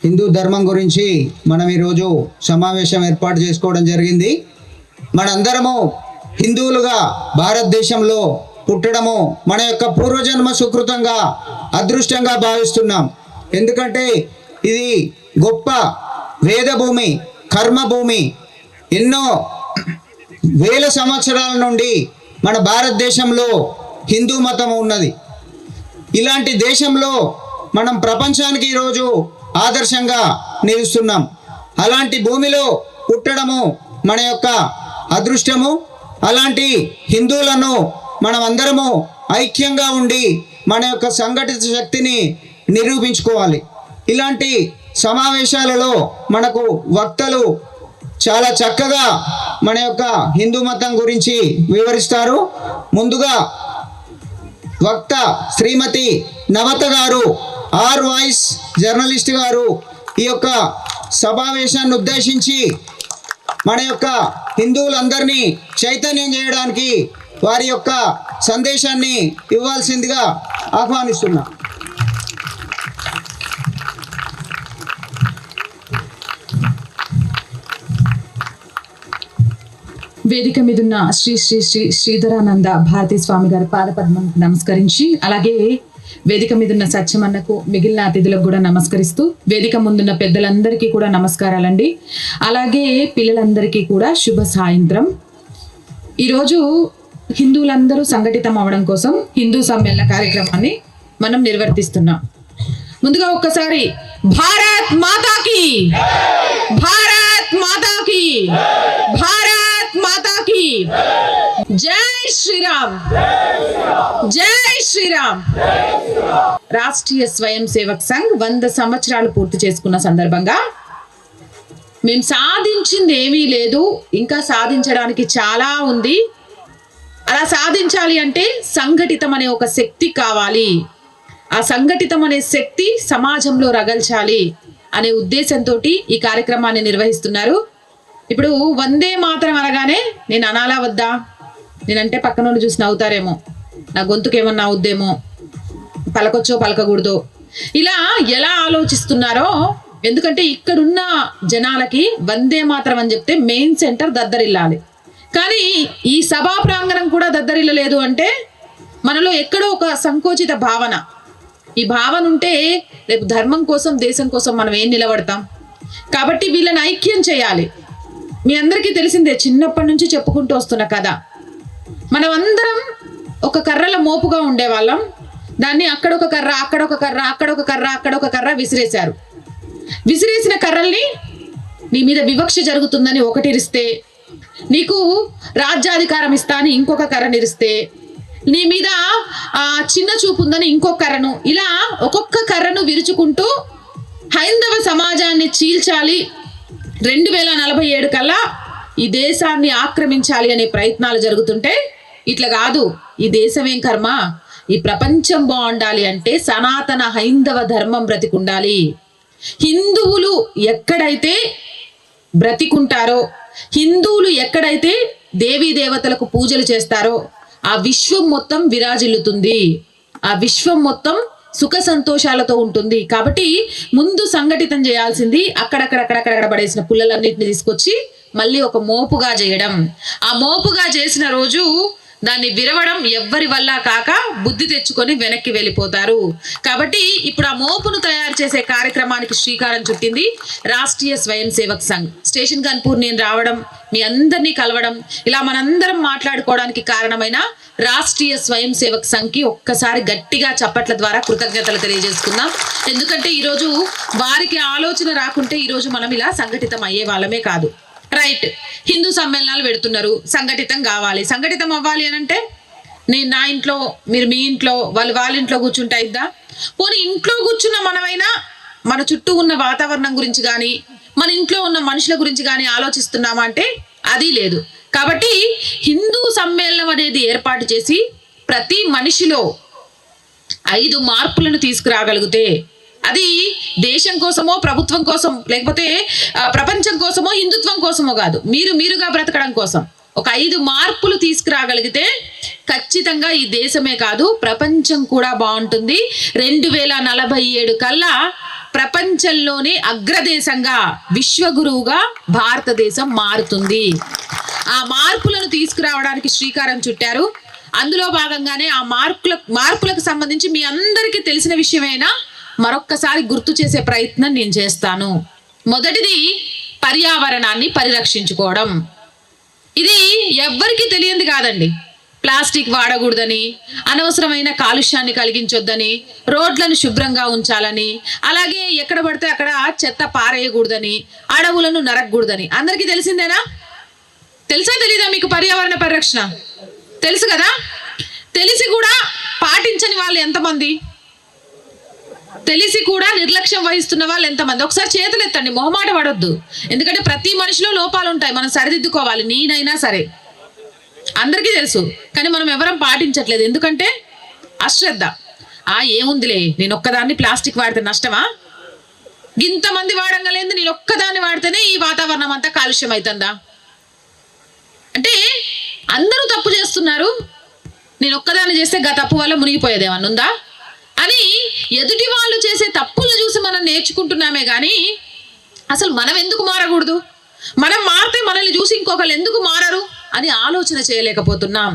హిందూ ధర్మం గురించి మనం ఈరోజు సమావేశం ఏర్పాటు చేసుకోవడం జరిగింది. మనందరము హిందువులుగా భారతదేశంలో పుట్టడము మన యొక్క పూర్వజన్మ సుకృతంగా అదృష్టంగా భావిస్తున్నాం. ఎందుకంటే ఇది గొప్ప వేదభూమి, కర్మభూమి. ఎన్నో వేల సంవత్సరాల నుండి మన భారతదేశంలో హిందూ మతం ఉన్నది. ఇలాంటి దేశంలో మనం ప్రపంచానికి ఈరోజు ఆదర్శంగా నిలుస్తున్నాం. అలాంటి భూమిలో పుట్టడము మన యొక్క అదృష్టము. అలాంటి హిందువులను మనం అందరము ఐక్యంగా ఉండి మన యొక్క సంఘటిత శక్తిని నిరూపించుకోవాలి. ఇలాంటి సమావేశాలలో మనకు వక్తలు చాలా చక్కగా మన యొక్క హిందూ మతం గురించి వివరిస్తారు. ముందుగా వక్త శ్రీమతి నవత గారు, ఆర్ వాయిస్ జర్నలిస్ట్ గారు ఈ యొక్క సమావేశాన్ని ఉద్దేశించి మన యొక్క హిందువులందరినీ చైతన్యం చేయడానికి వారి యొక్క సందేశాన్ని ఇవ్వాల్సిందిగా ఆహ్వానిస్తున్నా. వేదిక మీదున్న శ్రీ శ్రీ శ్రీ శ్రీధరానంద భారతీ స్వామి గారి పాదపద్మం నమస్కరించి, అలాగే వేదిక మీదున్న సత్యమన్నకు, మిగిలిన అతిథులకు కూడా నమస్కరిస్తూ, వేదిక ముందున్న పెద్దలందరికీ కూడా నమస్కారాలండి. అలాగే పిల్లలందరికీ కూడా శుభ సాయంత్రం. ఈరోజు హిందువులందరూ సంఘటితం అవ్వడం కోసం హిందూ సమ్మేళన కార్యక్రమాన్ని మనం నిర్వర్తిస్తున్నాం. ముందుగా ఒక్కసారి భారత్ మాతాకి, భారత్ మాతాకి, భారత్ మాతాకి, జై శ్రీరామ్, జై శ్రీరామ్. రాష్ట్రీయ స్వయం సేవక్ సంఘ్ 100 సంవత్సరాలు పూర్తి చేసుకున్న సందర్భంగా మేము సాధించింది ఏమీ లేదు, ఇంకా సాధించడానికి చాలా ఉంది. అలా సాధించాలి అంటే సంఘటితం అనే ఒక శక్తి కావాలి. ఆ సంఘటితం అనే శక్తి సమాజంలో రగల్చాలి అనే ఉద్దేశంతో ఈ కార్యక్రమాన్ని నిర్వహిస్తున్నారు. ఇప్పుడు వందే మాతరం అనగానే నేను అనాలా వద్దా, నేనంటే పక్కన వాళ్ళు చూసి నవ్వుతారేమో, నా గొంతుకేమన్నా అవుద్దేమో, పలకొచ్చో పలకకూడదో, ఇలా ఎలా ఆలోచిస్తున్నారో. ఎందుకంటే ఇక్కడున్న జనాలకి వందే మాతరం అని చెప్తే మెయిన్ సెంటర్ దద్దరిల్లాలి. కానీ ఈ సభా ప్రాంగణం కూడా దద్దరిల్లలేదు అంటే మనలో ఎక్కడో ఒక సంకోచిత భావన. ఈ భావన ఉంటే రేపు ధర్మం కోసం, దేశం కోసం మనం ఏం నిలబడతాం. కాబట్టి వీళ్ళని ఐక్యం చేయాలి. మీ అందరికీ తెలిసిందే, చిన్నప్పటి నుంచి చెప్పుకుంటూ వస్తున్న కథ. మనం అందరం ఒక కర్రల మోపుగా ఉండేవాళ్ళం. దాన్ని అక్కడొక కర్ర, అక్కడొక కర్ర, అక్కడొక కర్ర, అక్కడొక కర్ర విసిరేశారు. విసిరేసిన కర్రల్ని నీ మీద వివక్ష జరుగుతుందని ఒకటిరిస్తే, నీకు రాజ్యాధికారం ఇస్తా అని ఇంకొక కర్రనిరిస్తే, నీ మీద చిన్న చూపు ఉందని ఇంకొక కర్రను, ఇలా ఒక్కొక్క కర్రను విరుచుకుంటూ హైందవ సమాజాన్ని చీల్చాలి, 2047 కల్లా ఈ దేశాన్ని ఆక్రమించాలి అనే ప్రయత్నాలు జరుగుతుంటే, ఇట్లా కాదు, ఈ దేశమేం కర్మ, ఈ ప్రపంచం బాగుండాలి అంటే సనాతన హైందవ ధర్మం బ్రతికుండాలి. హిందువులు ఎక్కడైతే బ్రతికుంటారో, హిందువులు ఎక్కడైతే దేవీ దేవతలకు పూజలు చేస్తారో ఆ విశ్వం మొత్తం విరాజిల్లుతుంది, ఆ విశ్వం మొత్తం సుఖ సంతోషాలతో ఉంటుంది. కాబట్టి ముందు సంఘటితం చేయాల్సింది అక్కడక్కడ పడేసిన పుల్లలన్నింటినీ తీసుకొచ్చి మళ్ళీ ఒక మోపుగా చేయడం. ఆ మోపుగా చేసిన రోజు దాన్ని విరవడం ఎవ్వరి వల్ల కాక బుద్ధి తెచ్చుకొని వెనక్కి వెళ్ళిపోతారు. కాబట్టి ఇప్పుడు ఆ మోపును తయారు చేసే కార్యక్రమానికి శ్రీకారం చుట్టింది రాష్ట్రీయ స్వయం సేవక్ సంఘ్. స్టేషన్ గన్పూర్ నేను రావడం, మీ అందరినీ కలవడం, ఇలా మనందరం మాట్లాడుకోవడానికి కారణమైన రాష్ట్రీయ స్వయం సేవక్ సంఘ్కి ఒక్కసారి గట్టిగా చప్పట్ల ద్వారా కృతజ్ఞతలు తెలియజేసుకుందాం. ఎందుకంటే ఈరోజు వారికి ఆలోచన రాకుంటే ఈరోజు మనం ఇలా సంఘటితం అయ్యే వాళ్ళమే కాదు. రైట్, హిందూ సమ్మేళనాలు పెడుతున్నారు, సంఘటితం కావాలి. సంఘటితం అవ్వాలి అని అంటే నేను నా ఇంట్లో, మీరు మీ ఇంట్లో, వాళ్ళు వాళ్ళ ఇంట్లో కూర్చుంటే అయిద్దా? పోనీ ఇంట్లో కూర్చున్న మనమైనా మన చుట్టూ ఉన్న వాతావరణం గురించి కానీ, మన ఇంట్లో ఉన్న మనుషుల గురించి కానీ ఆలోచిస్తున్నామా అంటే అది లేదు. కాబట్టి హిందూ సమ్మేళనం అనేది ఏర్పాటు చేసి ప్రతి మనిషిలో 5 మార్పులను తీసుకురాగలిగితే అది దేశం కోసమో, ప్రభుత్వం కోసం, లేకపోతే ప్రపంచం కోసమో, హిందుత్వం కోసమో కాదు, మీరుగా బ్రతకడం కోసం. ఒక 5 మార్పులు తీసుకురాగలిగితే ఖచ్చితంగా ఈ దేశమే కాదు ప్రపంచం కూడా బాగుంటుంది. 2047 కల్లా ప్రపంచంలోనే అగ్రదేశంగా, విశ్వగురువుగా భారతదేశం మారుతుంది. ఆ మార్పులను తీసుకురావడానికి శ్రీకారం చుట్టారు. అందులో భాగంగానే ఆ మార్పులకు సంబంధించి మీ అందరికీ తెలిసిన విషయమైనా మరొక్కసారి గుర్తు చేసే ప్రయత్నం నేను చేస్తాను. మొదటిది పర్యావరణాన్ని పరిరక్షించుకోవడం. ఇది ఎవ్వరికీ తెలియంది కాదండి. ప్లాస్టిక్ వాడకూడదని, అనవసరమైన కాలుష్యాన్ని కలిగించొద్దని, రోడ్లను శుభ్రంగా ఉంచాలని, అలాగే ఎక్కడ పడితే అక్కడ చెత్త పారేయకూడదని, అడవులను నరకకూడదని అందరికీ తెలిసిందేనా? తెలుసా తెలీదా మీకు? పర్యావరణ పరిరక్షణ తెలుసు కదా. తెలిసి కూడా పాటించని వాళ్ళు ఎంతమంది? తెలిసి కూడా నిర్లక్ష్యం వహిస్తున్న వాళ్ళు ఎంతమంది? ఒకసారి చేతులు ఎత్తండి, మొహమాట పడొద్దు. ఎందుకంటే ప్రతి మనిషిలో లోపాలు ఉంటాయి, మనం సరిదిద్దుకోవాలి. నేనైనా సరే, అందరికీ తెలుసు, కానీ మనం ఎవరం పాటించట్లేదు. ఎందుకంటే అశ్రద్ధ. ఏముందిలే, నేను ఒక్కదాన్ని ప్లాస్టిక్ వాడితే నష్టమా? ఇంతమంది వాడంగలేదు, నేను ఒక్కదాన్ని వాడితేనే ఈ వాతావరణం అంతా కాలుష్యం అవుతుందా? అంటే అందరూ తప్పు చేస్తున్నారు, నేను ఒక్కదాన్ని చేస్తే తప్పు వల్ల మునిగిపోయేదేమన్నా ఉందా అని ఎదుటి వాళ్ళు చేసే తప్పులను చూసి మనం నేర్చుకుంటున్నామే కానీ అసలు మనం ఎందుకు మారకూడదు? మనం మారితే మనల్ని చూసి ఇంకొకరు ఎందుకు మారరు అని ఆలోచన చేయలేకపోతున్నాం.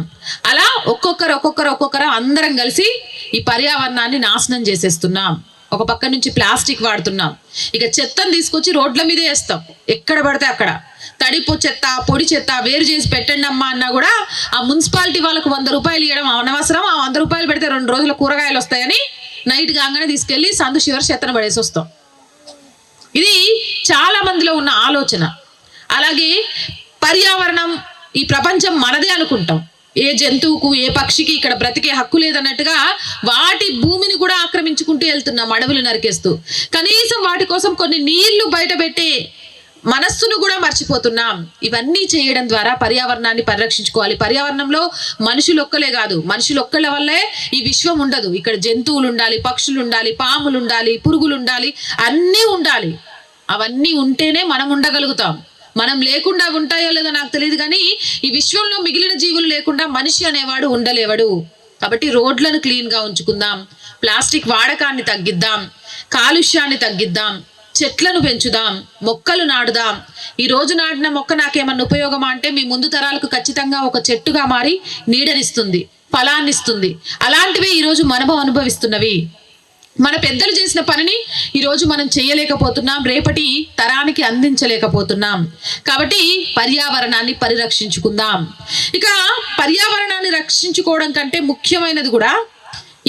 అలా ఒక్కొక్కరు అందరం కలిసి ఈ పర్యావరణాన్ని నాశనం చేసేస్తున్నాం. ఒక పక్క నుంచి ప్లాస్టిక్ వాడుతున్నాం, ఇక చెత్తను తీసుకొచ్చి రోడ్ల మీదే వేస్తాం. ఎక్కడ పడితే అక్కడ తడిపో చెత్త, పొడి చెత్త వేరు చేసి పెట్టండి అమ్మా అన్నా కూడా ఆ మున్సిపాలిటీ వాళ్ళకు 100 రూపాయలు ఇవ్వడం అనవసరం. ఆ 100 రూపాయలు పెడితే 2 రోజుల కూరగాయలు వస్తాయని నైట్ కాగానే తీసుకెళ్లి సందు చివరి చెత్తను పడేసి వస్తాం. ఇది చాలా మందిలో ఉన్న ఆలోచన. అలాగే పర్యావరణం, ఈ ప్రపంచం మనదే అనుకుంటాం. ఏ జంతువుకు, ఏ పక్షికి ఇక్కడ బ్రతికే హక్కు లేదన్నట్టుగా వాటి భూమిని కూడా ఆక్రమించుకుంటూ వెళ్తున్నాం, అడవులు నరికేస్తూ. కనీసం వాటి కోసం కొన్ని నీళ్లు బయట పెట్టే మనస్సును కూడా మర్చిపోతున్నాం. ఇవన్నీ చేయడం ద్వారా పర్యావరణాన్ని పరిరక్షించుకోవాలి. పర్యావరణంలో మనుషులు ఒక్కలే కాదు, మనుషులు ఒక్కళ్ళ వల్లే ఈ విశ్వం ఉండదు. ఇక్కడ జంతువులు ఉండాలి, పక్షులు ఉండాలి, పాములు ఉండాలి, పురుగులు ఉండాలి, అన్నీ ఉండాలి. అవన్నీ ఉంటేనే మనం ఉండగలుగుతాం. మనం లేకుండా ఉంటాయో లేదో నాకు తెలియదు, కానీ ఈ విశ్వంలో మిగిలిన జీవులు లేకుండా మనిషి అనేవాడు ఉండలేవడు. కాబట్టి రోడ్లను క్లీన్గా ఉంచుకుందాం, ప్లాస్టిక్ వాడకాన్ని తగ్గిద్దాం, కాలుష్యాన్ని తగ్గిద్దాం, చెట్లను పెంచుదాం, మొక్కలు నాటుదాం. ఈ రోజు నాటిన మొక్క నాకేమన్నా ఉపయోగమా అంటే మీ ముందు తరాలకు ఖచ్చితంగా ఒక చెట్టుగా మారి నీడనిస్తుంది, ఫలాన్నిస్తుంది. అలాంటివే ఈరోజు మనము అనుభవిస్తున్నవి. మన పెద్దలు చేసిన పనిని ఈరోజు మనం చేయలేకపోతున్నాం, రేపటి తరానికి అందించలేకపోతున్నాం. కాబట్టి పర్యావరణాన్ని పరిరక్షించుకుందాం. ఇక పర్యావరణాన్ని రక్షించుకోవడం కంటే ముఖ్యమైనది కూడా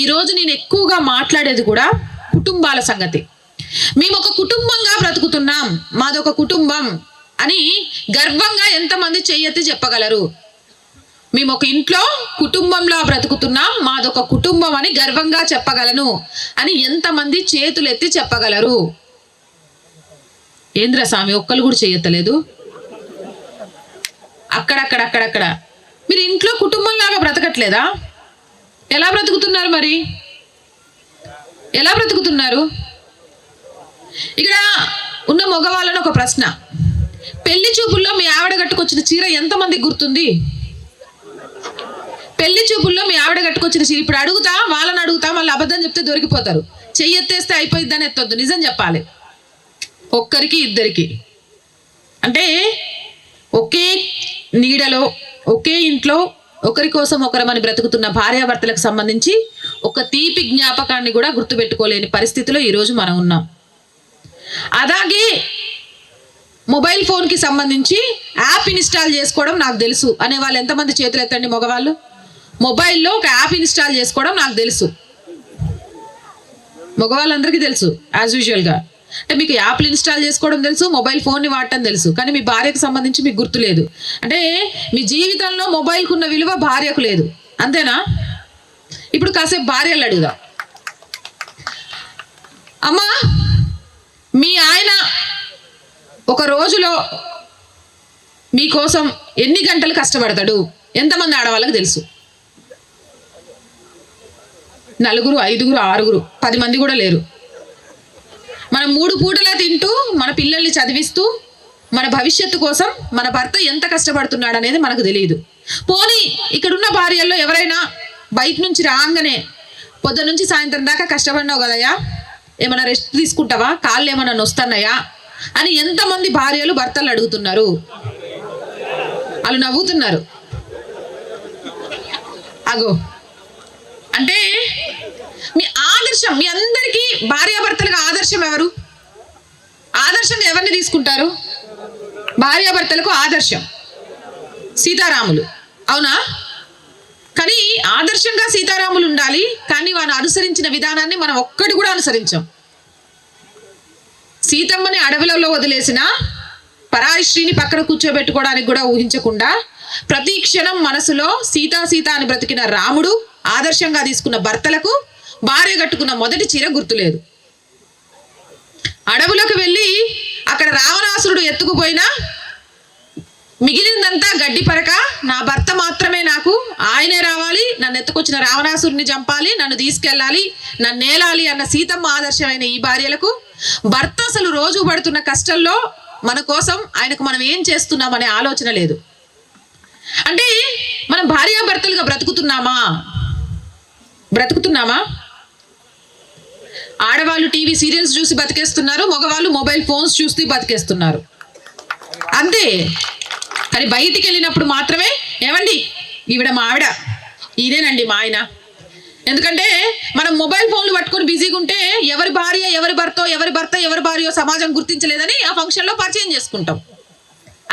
ఈరోజు నేను ఎక్కువగా మాట్లాడేది కూడా కుటుంబాల సంగతి. మేము ఒక కుటుంబంగా బ్రతుకుతున్నాం, మాదొక కుటుంబం అని గర్వంగా ఎంతమంది చెయ్యెత్తి చెప్పగలరు? మేము ఒక ఇంట్లో కుటుంబంలో బ్రతుకుతున్నాం, మాదొక కుటుంబం అని గర్వంగా చెప్పగలను అని ఎంతమంది చేతులెత్తి చెప్పగలరు? ఏంద్ర స్వామి ఒక్కరు కూడా చేయత్తలేదు. అక్కడక్కడ మీరు ఇంట్లో కుటుంబంలాగా బ్రతకట్లేదా? ఎలా బ్రతుకుతున్నారు? మరి ఎలా బ్రతుకుతున్నారు? ఇక్కడ ఉన్న మగవాళ్ళని ఒక ప్రశ్న, పెళ్లి చూపుల్లో మీ ఆవిడ కట్టుకొచ్చిన చీర ఎంతమందికి గుర్తుంది? పెళ్లి చూపుల్లో మీ ఆవిడ కట్టుకొచ్చిన చీర ఇప్పుడు అడుగుతా, వాళ్ళని అడుగుతా, మళ్ళీ అబద్ధం చెప్తే దొరికిపోతారు. చెయ్యెత్తేస్తే అయిపోయిద్దని ఎత్తొద్దు, నిజం చెప్పాలి. ఒక్కరికి ఇద్దరికి అంటే ఒకే నీడలో ఒకే ఇంట్లో ఒకరి కోసం ఒకరమని బ్రతుకుతున్న భార్యాభర్తలకు సంబంధించి ఒక తీపి జ్ఞాపకాన్ని కూడా గుర్తుపెట్టుకోలేని పరిస్థితిలో ఈరోజు మనం ఉన్నాం. అలాగే మొబైల్ ఫోన్కి సంబంధించి యాప్ ఇన్స్టాల్ చేసుకోవడం నాకు తెలుసు అనే వాళ్ళు ఎంతమంది చేతులు ఎత్తండి మగవాళ్ళు. మొబైల్లో ఒక యాప్ ఇన్స్టాల్ చేసుకోవడం నాకు తెలుసు, మగవాళ్ళందరికీ తెలుసు యాజ్ యూజువల్గా. అంటే మీకు యాప్లు ఇన్స్టాల్ చేసుకోవడం తెలుసు, మొబైల్ ఫోన్ని వాడటం తెలుసు, కానీ మీ భార్యకు సంబంధించి మీకు గుర్తు లేదు. అంటే మీ జీవితంలో మొబైల్కు ఉన్న విలువ భార్యకు లేదు, అంతేనా? ఇప్పుడు కాసేపు భార్యలు అడుగుదాం. అమ్మా, మీ ఆయన ఒక రోజులో మీకోసం ఎన్ని గంటలు కష్టపడతాడు? ఎంతమంది ఆడవాళ్ళకి తెలుసు? 4, 5, 6, 10 మంది కూడా లేరు. మనం 3 పూటలా తింటూ మన పిల్లల్ని చదివిస్తూ మన భవిష్యత్తు కోసం మన భర్త ఎంత కష్టపడుతున్నాడు అనేది మనకు తెలియదు. పోనీ ఇక్కడున్న భార్యల్లో ఎవరైనా బయట నుంచి రాగానే పొద్దు నుంచి సాయంత్రం దాకా కష్టపడినావు కదయ్యా, ఏమైనా రెస్ట్ తీసుకుంటావా, కాళ్ళు ఏమైనా నొస్తున్నాయా అని ఎంతమంది భార్యలు భర్తలు అడుగుతున్నారు? వాళ్ళు నవ్వుతున్నారు. అగో అంటే మీ ఆదర్శం, మీ అందరికీ భార్యాభర్తలకు ఆదర్శం ఎవరు? ఆదర్శంగా ఎవరిని తీసుకుంటారు? భార్యాభర్తలకు ఆదర్శం సీతారాములు, అవునా? కానీ ఆదర్శంగా సీతారాములు ఉండాలి, కానీ వారు అనుసరించిన విధానాన్ని మనం ఒక్కటి కూడా అనుసరించాం. సీతమ్మని అడవులలో వదిలేసిన పరాయి స్త్రీని పక్కన కూర్చోబెట్టుకోవడానికి కూడా ఊహించకుండా ప్రతి క్షణం మనసులో సీతా సీత అని బ్రతికిన రాముడు, ఆదర్శంగా తీసుకున్న భర్తలకు భార్య కట్టుకున్న మొదటి చీర గుర్తులేదు. అడవులకు వెళ్ళి అక్కడ రావణాసురుడు ఎత్తుకుపోయినా మిగిలిందంతా గడ్డి పరక, నా భర్త మాత్రమే నాకు, ఆయనే రావాలి, నన్ను ఎత్తుకొచ్చిన రావణాసురుని చంపాలి, నన్ను తీసుకెళ్ళాలి, నన్ను నేలాలి అన్న సీతమ్మ ఆదర్శమైన ఈ భార్యలకు భర్త అసలు రోజు పడుతున్న కష్టంలో మన కోసం ఆయనకు మనం ఏం చేస్తున్నామనే ఆలోచన లేదు. అంటే మనం భార్యాభర్తలుగా బ్రతుకుతున్నామా? ఆడవాళ్ళు టీవీ సీరియల్స్ చూసి బతికేస్తున్నారు, మగవాళ్ళు మొబైల్ ఫోన్స్ చూస్తూ బతికేస్తున్నారు అంతే. కానీ బయటికి వెళ్ళినప్పుడు మాత్రమే ఏమండి ఈవిడ మా ఆవిడ, ఇదేనండి మా ఆయన. ఎందుకంటే మనం మొబైల్ ఫోన్లు పట్టుకొని బిజీగా ఉంటే ఎవరి భార్య ఎవరి భర్త ఎవరి భార్యో సమాజం గుర్తించలేదని ఆ ఫంక్షన్లో పరిచయం చేసుకుంటాం.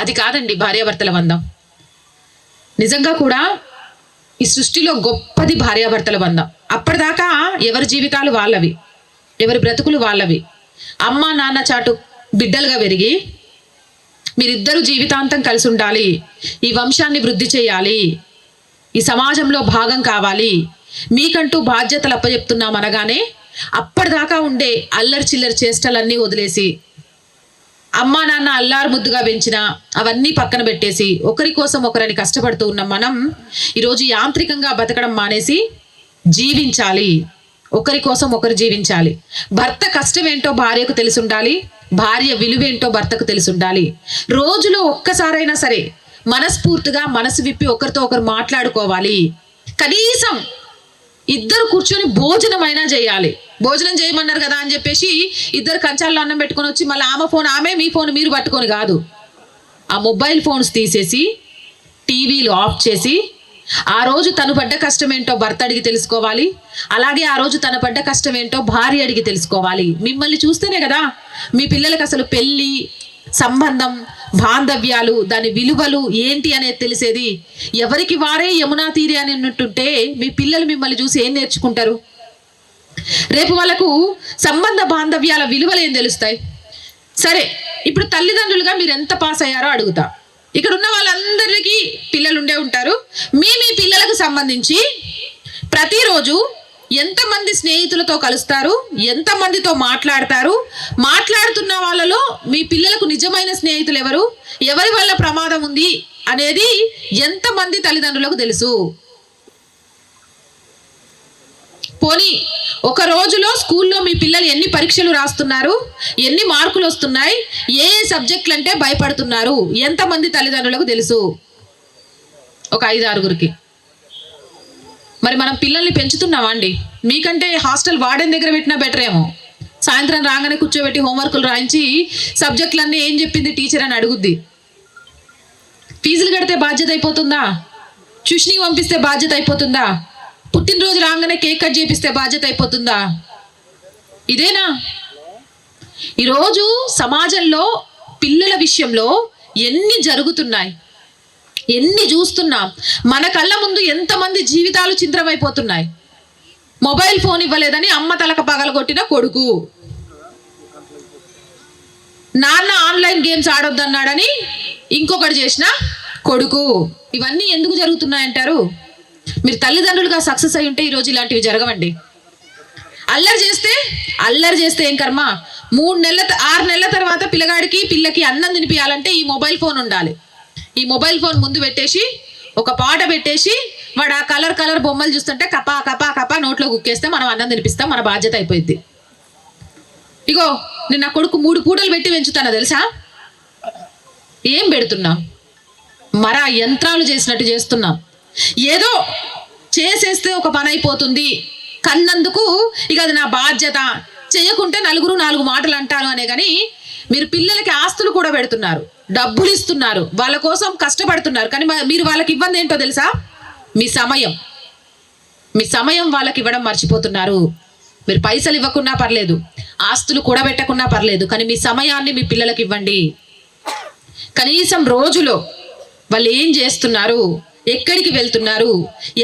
అది కాదండి భార్యాభర్తల బంధం. నిజంగా కూడా ఈ సృష్టిలో గొప్పది భార్యాభర్తల బంధం. అప్పటిదాకా ఎవరి జీవితాలు వాళ్ళవి, ఎవరి బ్రతుకులు వాళ్ళవి. అమ్మ నాన్న చాటు బిడ్డలుగా పెరిగి మీరిద్దరూ జీవితాంతం కలిసి ఉండాలి, ఈ వంశాన్ని వృద్ధి చేయాలి, ఈ సమాజంలో భాగం కావాలి, మీకంటూ బాధ్యతలు అప్పచెప్తున్నాం అనగానే అప్పటిదాకా ఉండే అల్లరి చిల్లరి చేష్టలన్నీ వదిలేసి, అమ్మా నాన్న అల్లారు ముద్దుగా పెంచిన అవన్నీ పక్కన పెట్టేసి ఒకరి కోసం ఒకరని కష్టపడుతూ ఉన్నాం మనం. ఈరోజు యాంత్రికంగా బతకడం మానేసి జీవించాలి, ఒకరి కోసం ఒకరు జీవించాలి. భర్త కష్టం ఏంటో భార్యకు తెలిసి ఉండాలి, భార్య విలువేంటో భర్తకు తెలిసి ఉండాలి. రోజులో ఒక్కసారైనా సరే మనస్ఫూర్తిగా మనసు విప్పి ఒకరితో ఒకరు మాట్లాడుకోవాలి. కనీసం ఇద్దరు కూర్చొని భోజనం అయినా చేయాలి. భోజనం చేయమన్నారు కదా అని చెప్పేసి ఇద్దరు కంచాల్లో అన్నం పెట్టుకొని వచ్చి మళ్ళీ ఆమె ఫోన్ ఆమె, మీ ఫోన్ మీరు పట్టుకొని కాదు. ఆ మొబైల్ ఫోన్స్ తీసేసి టీవీలు ఆఫ్ చేసి ఆ రోజు తను పడ్డ కష్టం ఏంటో భర్త అడిగి తెలుసుకోవాలి, అలాగే ఆ రోజు తన పడ్డ కష్టం ఏంటో భార్య అడిగి తెలుసుకోవాలి. మిమ్మల్ని చూస్తేనే కదా మీ పిల్లలకు అసలు పెళ్ళి, సంబంధం, బాంధవ్యాలు, దాని విలువలు ఏంటి అనేది తెలిసేది. ఎవరికి వారే యమునా తీరే అని ఉన్నట్టుంటే మీ పిల్లలు మిమ్మల్ని చూసి ఏం నేర్చుకుంటారు? రేపు వాళ్ళకు సంబంధ బాంధవ్యాల విలువలు ఏం తెలుస్తాయి? సరే, ఇప్పుడు తల్లిదండ్రులుగా మీరు ఎంత పాస్ అయ్యారో అడుగుతా. ఇక్కడ ఉన్న వాళ్ళందరికీ పిల్లలు ఉండే ఉంటారు. మీ పిల్లలకు సంబంధించి ప్రతిరోజు ఎంతమంది స్నేహితులతో కలుస్తారు, ఎంతమందితో మాట్లాడతారు, మాట్లాడుతున్న వాళ్ళలో మీ పిల్లలకు నిజమైన స్నేహితులు ఎవరు, ఎవరి వల్ల ప్రమాదం ఉంది అనేది ఎంతమంది తల్లిదండ్రులకు తెలుసు? పోనీ ఒక రోజులో స్కూల్లో మీ పిల్లలు ఎన్ని పరీక్షలు రాస్తున్నారు, ఎన్ని మార్కులు వస్తున్నాయి, ఏ సబ్జెక్టులు అంటే భయపడుతున్నారు, ఎంతమంది తల్లిదండ్రులకు తెలుసు? ఒక 5-6గురికి. మరి మనం పిల్లల్ని పెంచుతున్నామా అండి? మీకంటే హాస్టల్ వార్డెన్ దగ్గర పెట్టినా బెటర్ ఏమో. సాయంత్రం రాగానే కూర్చోబెట్టి హోంవర్కులు రాయించి సబ్జెక్టులన్నీ ఏం చెప్పింది టీచర్ అని అడుగుద్ది. ఫీజులు కడితే బాధ్యత అయిపోతుందా? ట్యూషన్కి పంపిస్తే బాధ్యత అయిపోతుందా? పుట్టినరోజు రాగానే కేక్ కట్ చేపిస్తే బాధ్యత అయిపోతుందా? ఇదేనా? ఈరోజు సమాజంలో పిల్లల విషయంలో ఎన్ని జరుగుతున్నాయి, ఎన్ని చూస్తున్నాం. మన కళ్ళ ముందు ఎంతమంది జీవితాలు చింద్రమైపోతున్నాయి. మొబైల్ ఫోన్ ఇవ్వలేదని అమ్మ తలక పగలగొట్టిన కొడుకు, నాన్న ఆన్లైన్ గేమ్స్ ఆడొద్దన్నాడని ఇంకొకటి చేసిన కొడుకు. ఇవన్నీ ఎందుకు జరుగుతున్నాయంటారు? మీరు తల్లిదండ్రులుగా సక్సెస్ అయి ఉంటే ఈరోజు ఇలాంటివి జరగవండి. అల్లరి చేస్తే ఏం కర్మ? 6 నెలల తర్వాత పిల్లకి అన్నం తినిపియాలంటే ఈ మొబైల్ ఫోన్ ఉండాలి. ఈ మొబైల్ ఫోన్ ముందు పెట్టేసి ఒక పాట పెట్టేసి వాడు ఆ కలర్ బొమ్మలు చూస్తుంటే కపా కపా కపా నోట్లో కుక్కేస్తే మనం అన్నం తినిపిస్తాం, మన బాధ్యత అయిపోయింది. ఇగో నేను నా కొడుకు 3 పూటలు పెట్టి పెంచుతానా తెలుసా? ఏం పెడుతున్నాం? మరా యంత్రాలు చేసినట్టు చేస్తున్నాం. ఏదో చేసేస్తే ఒక పని అయిపోతుంది కన్నందుకు ఇక అది నా బాధ్యత, చేయకుంటే నలుగురు 4 మాటలు అంటారు అనే. కానీ మీరు పిల్లలకి ఆస్తులు కూడా పెడుతున్నారు, డబ్బులు ఇస్తున్నారు, వాళ్ళ కోసం కష్టపడుతున్నారు. కానీ మీరు వాళ్ళకి ఇబ్బంది ఏంటో తెలుసా? మీ సమయం వాళ్ళకి ఇవ్వడం మర్చిపోతున్నారు. మీరు పైసలు ఇవ్వకున్నా పర్లేదు, ఆస్తులు కూడా పెట్టకున్నా పర్లేదు, కానీ మీ సమయాన్ని మీ పిల్లలకి ఇవ్వండి. కనీసం రోజులో వాళ్ళు ఏం చేస్తున్నారు, ఎక్కడికి వెళ్తున్నారు,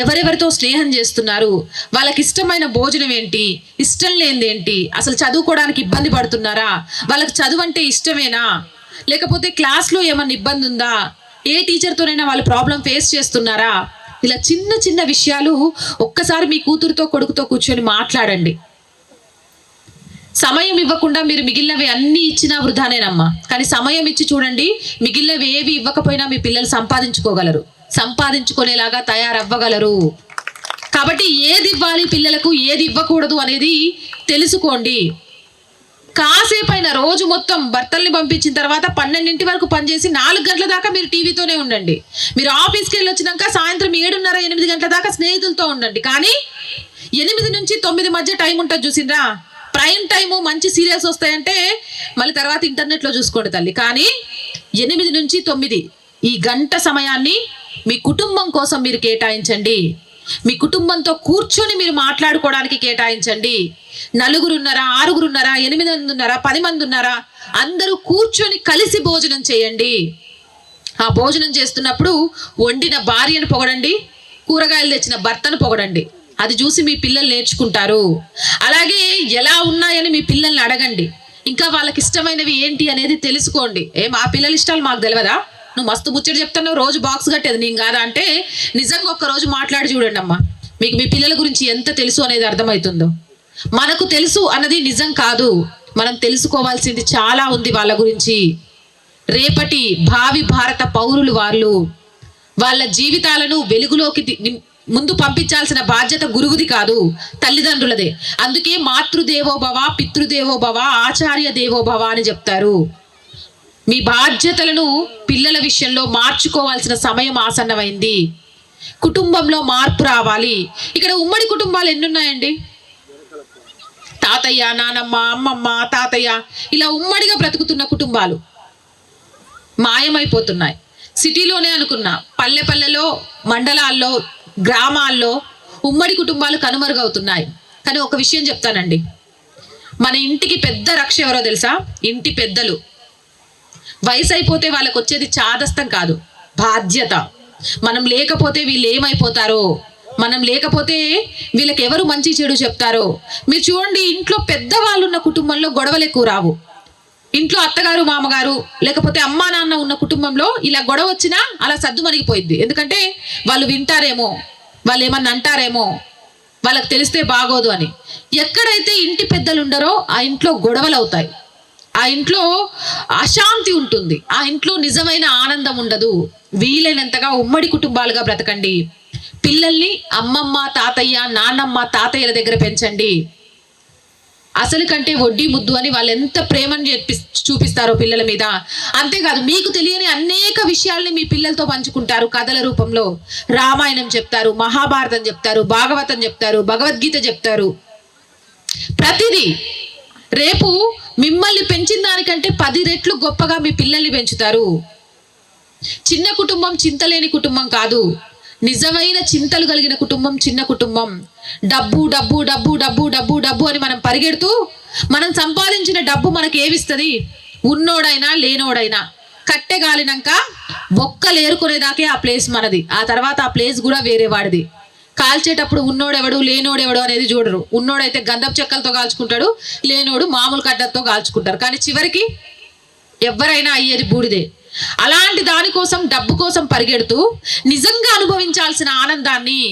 ఎవరెవరితో స్నేహం చేస్తున్నారు, వాళ్ళకి ఇష్టమైన భోజనం ఏంటి, ఇష్టం లేనిదేంటి, అసలు చదువుకోవడానికి ఇబ్బంది పడుతున్నారా, వాళ్ళకి చదువు అంటే ఇష్టమేనా, లేకపోతే క్లాస్లో ఏమన్నా ఇబ్బంది ఉందా, ఏ టీచర్తోనైనా వాళ్ళు ప్రాబ్లం ఫేస్ చేస్తున్నారా, ఇలా చిన్న చిన్న విషయాలు ఒక్కసారి మీ కూతురుతో కొడుకుతో కూర్చొని మాట్లాడండి. సమయం ఇవ్వకుండా మీరు మిగిలినవి అన్నీ ఇచ్చినా వృధానేనమ్మా. కానీ సమయం ఇచ్చి చూడండి, మిగిలినవి ఏవి ఇవ్వకపోయినా మీ పిల్లలు సంపాదించుకోగలరు, సంపాదించుకునేలాగా తయారవ్వగలరు. కాబట్టి ఏది ఇవ్వాలి పిల్లలకు, ఏది ఇవ్వకూడదు అనేది తెలుసుకోండి. కాసేపైన రోజు మొత్తం భర్తల్ని పంపించిన తర్వాత 12 వరకు పనిచేసి 4 గంటల దాకా మీరు టీవీతోనే ఉండండి. మీరు ఆఫీస్కి వెళ్ళి వచ్చినాక సాయంత్రం 7:30, 8 గంటల దాకా స్నేహితులతో ఉండండి. కానీ 8 నుంచి 9 మధ్య టైం ఉంటుంది చూసిండ్రా, ప్రైమ్ టైము, మంచి సీరియల్స్ వస్తాయంటే మళ్ళీ తర్వాత ఇంటర్నెట్లో చూసుకోండి తల్లి. కానీ 8 నుంచి 9 ఈ గంట సమయాన్ని మీ కుటుంబం కోసం మీరు కేటాయించండి. మీ కుటుంబంతో కూర్చొని మీరు మాట్లాడుకోవడానికి కేటాయించండి. 4 ఉన్నారా, 6 ఉన్నారా, 8 మంది ఉన్నారా, 10 మంది ఉన్నారా, అందరూ కూర్చొని కలిసి భోజనం చేయండి. ఆ భోజనం చేస్తున్నప్పుడు వండిన భార్యను పొగడండి, కూరగాయలు తెచ్చిన భర్తను పొగడండి. అది చూసి మీ పిల్లలు నేర్చుకుంటారు. అలాగే ఎలా ఉన్నాయని మీ పిల్లల్ని అడగండి. ఇంకా వాళ్ళకి ఇష్టమైనవి ఏంటి అనేది తెలుసుకోండి. మా పిల్లల ఇష్టాలు మాకు తెలియదా, నువ్వు మస్తు ముచ్చట చెప్తున్నావు, రోజు బాక్స్ కట్టేది నేను కాదా అంటే నిజంగా ఒక్కరోజు మాట్లాడి చూడండి అమ్మా, మీకు మీ పిల్లల గురించి ఎంత తెలుసు అనేది అర్థమవుతుందో. మనకు తెలుసు అన్నది నిజం కాదు, మనం తెలుసుకోవాల్సింది చాలా ఉంది వాళ్ళ గురించి. రేపటి భావి భారత పౌరులు వాళ్ళు. వాళ్ళ జీవితాలను వెలుగులోకి ముందు పంపించాల్సిన బాధ్యత గురువుది కాదు, తల్లిదండ్రులదే. అందుకే మాతృదేవోభవ, పితృదేవోభవ, ఆచార్య దేవోభవ అని చెప్తారు. మీ బాధ్యతలను పిల్లల విషయంలో మార్చుకోవాల్సిన సమయం ఆసన్నమైంది. కుటుంబంలో మార్పు రావాలి. ఇక్కడ ఉమ్మడి కుటుంబాలు ఎన్నున్నాయండి? తాతయ్య, నానమ్మ, అమ్మమ్మ, తాతయ్య ఇలా ఉమ్మడిగా బ్రతుకుతున్న కుటుంబాలు మాయమైపోతున్నాయి. సిటీలోనే అనుకున్నా, పల్లెల్లో, మండలాల్లో, గ్రామాల్లో ఉమ్మడి కుటుంబాలు కనుమరుగవుతున్నాయి. కానీ ఒక విషయం చెప్తానండి, మన ఇంటికి పెద్ద రక్ష ఎవరో తెలుసా? ఇంటి పెద్దలు. వయసు అయిపోతే వాళ్ళకి వచ్చేది చాదస్తం కాదు, బాధ్యత. మనం లేకపోతే వీళ్ళు ఏమైపోతారో, మనం లేకపోతే వీళ్ళకి ఎవరు మంచి చెడు చెప్తారో. మీరు చూడండి, ఇంట్లో పెద్దవాళ్ళు ఉన్న కుటుంబంలో గొడవలు ఎక్కువ రావు. ఇంట్లో అత్తగారు, మామగారు, లేకపోతే అమ్మా నాన్న ఉన్న కుటుంబంలో ఇలా గొడవ వచ్చినా అలా సద్దు మరిగిపోయింది. ఎందుకంటే వాళ్ళు వింటారేమో, వాళ్ళు ఏమన్నా అంటారేమో, వాళ్ళకి తెలిస్తే బాగోదు అని. ఎక్కడైతే ఇంటి పెద్దలు ఉండరో ఆ ఇంట్లో గొడవలు అవుతాయి, ఆ ఇంట్లో అశాంతి ఉంటుంది, ఆ ఇంట్లో నిజమైన ఆనందం ఉండదు. వీలైనంతగా ఉమ్మడి కుటుంబాలుగా బ్రతకండి. పిల్లల్ని అమ్మమ్మ, తాతయ్య, నాన్నమ్మ, తాతయ్యల దగ్గర పెంచండి. అసలు కంటే వడ్డీ ముద్దు అని వాళ్ళు ఎంత ప్రేమను చూపిస్తారో పిల్లల మీద. అంతేకాదు, మీకు తెలియని అనేక విషయాల్ని మీ పిల్లలతో పంచుకుంటారు. కథల రూపంలో రామాయణం చెప్తారు, మహాభారతం చెప్తారు, భాగవతం చెప్తారు, భగవద్గీత చెప్తారు. ప్రతిదీ రేపు మిమ్మల్ని పెంచిన దానికంటే 10 రెట్లు గొప్పగా మీ పిల్లల్ని పెంచుతారు. చిన్న కుటుంబం చింతలేని కుటుంబం కాదు, నిజమైన చింతలు కలిగిన కుటుంబం చిన్న కుటుంబం. డబ్బు డబ్బు డబ్బు డబ్బు డబ్బు డబ్బు అని మనం పరిగెడుతూ మనం సంపాదించిన డబ్బు మనకి ఏమిస్తుంది? ఉన్నోడైనా లేనోడైనా కట్టెగాలినాక బొక్కలు ఏరుకునేదాకే ఆ ప్లేస్ మనది. ఆ తర్వాత ఆ ప్లేస్ కూడా వేరే వాడిది. కాల్చేటప్పుడు ఉన్నోడెవడు లేనోడెవడు అనేది చూడరు. ఉన్నోడైతే గంధపు చెక్కలతో కాల్చుకుంటాడు, లేనోడు మామూలు కడ్డతో కాల్చుకుంటారు. కానీ చివరికి ఎవరైనా అయ్యేది బూడిదే. అలాంటి దానికోసం, డబ్బు కోసం పరిగెడుతూ నిజంగా అనుభవించాల్సిన ఆనందాన్ని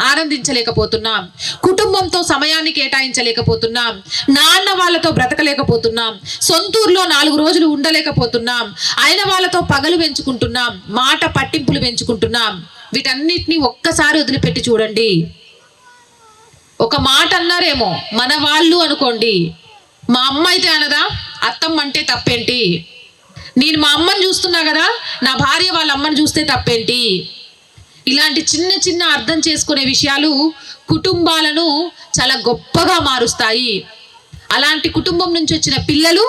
ఆనందించలేకపోతున్నాం. కుటుంబంతో సమయాన్ని కేటాయించలేకపోతున్నాం. నాన్న వాళ్ళతో బ్రతకలేకపోతున్నాం. సొంతూరులో 4 రోజులు ఉండలేకపోతున్నాం. అయిన వాళ్ళతో పగలు పెంచుకుంటున్నాం, మాట పట్టింపులు పెంచుకుంటున్నాం. వీటన్నిటిని ఒక్కసారి వదిలిపెట్టి చూడండి. ఒక మాట అన్నారేమో, మన వాళ్ళు అనుకోండి, మా అమ్మ అయితే అనదా అత్తమ్మ అంటే తప్పేంటి, నేను మా అమ్మని చూస్తున్నా కదా నా భార్య వాళ్ళ అమ్మని చూస్తే తప్పేంటి. ఇలాంటి చిన్న చిన్న అర్థం చేసుకునే విషయాలు కుటుంబాలను చాలా గొప్పగా మారుస్తాయి. అలాంటి కుటుంబం నుంచి వచ్చిన పిల్లలు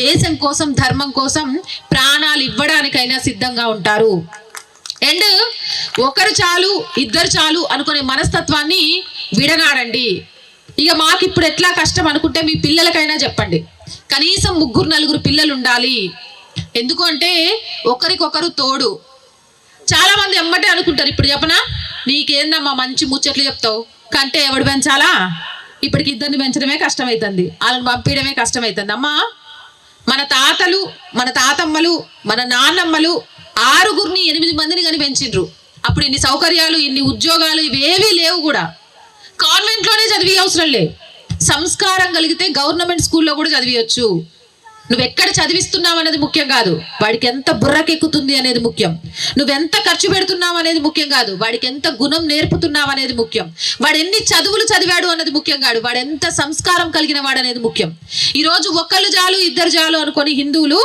దేశం కోసం ధర్మం కోసం ప్రాణాలు ఇవ్వడానికైనా సిద్ధంగా ఉంటారు. అండ్ ఒకరు చాలు ఇద్దరు చాలు అనుకునే మనస్తత్వాన్ని విడనాడండి. ఇక మాకు ఇప్పుడు ఎట్లా కష్టం అనుకుంటే మీ పిల్లలకైనా చెప్పండి, కనీసం 3-4 పిల్లలు ఉండాలి. ఎందుకు అంటే ఒకరికొకరు తోడు. చాలా మంది ఎమ్మటే అనుకుంటారు, ఇప్పుడు చెప్పనా నీకేందమ్మా మంచి ముచ్చట్లు చెప్తావు, కంటే ఎవడు పెంచాలా, ఇప్పటికి 2 పెంచడమే కష్టమవుతుంది, వాళ్ళని పంపించడమే కష్టమవుతుంది. అమ్మా మన తాతలు మన తాతమ్మలు మన నాన్నమ్మలు 6 8 మందిని కానీ పెంచిండ్రు. అప్పుడు ఇన్ని సౌకర్యాలు ఇన్ని ఉద్యోగాలు ఇవేవీ లేవు కూడా. కాన్వెంట్లోనే చదివే అవసరం లేదు. సంస్కారం కలిగితే గవర్నమెంట్ స్కూల్లో కూడా చదివియొచ్చు. నువ్వెక్కడ చదివిస్తున్నావు అనేది ముఖ్యం కాదు, వాడికి ఎంత బుర్రకెక్కుతుంది అనేది ముఖ్యం. నువ్వెంత ఖర్చు పెడుతున్నావు అనేది ముఖ్యం కాదు, వాడికి ఎంత గుణం నేర్పుతున్నావు అనేది ముఖ్యం. వాడు ఎన్ని చదువులు చదివాడు అన్నది ముఖ్యం కాదు, వాడు ఎంత సంస్కారం కలిగిన వాడు అనేది ముఖ్యం. ఈరోజు ఒకళ్ళు చాలు ఇద్దరు చాలు అనుకొని హిందువులు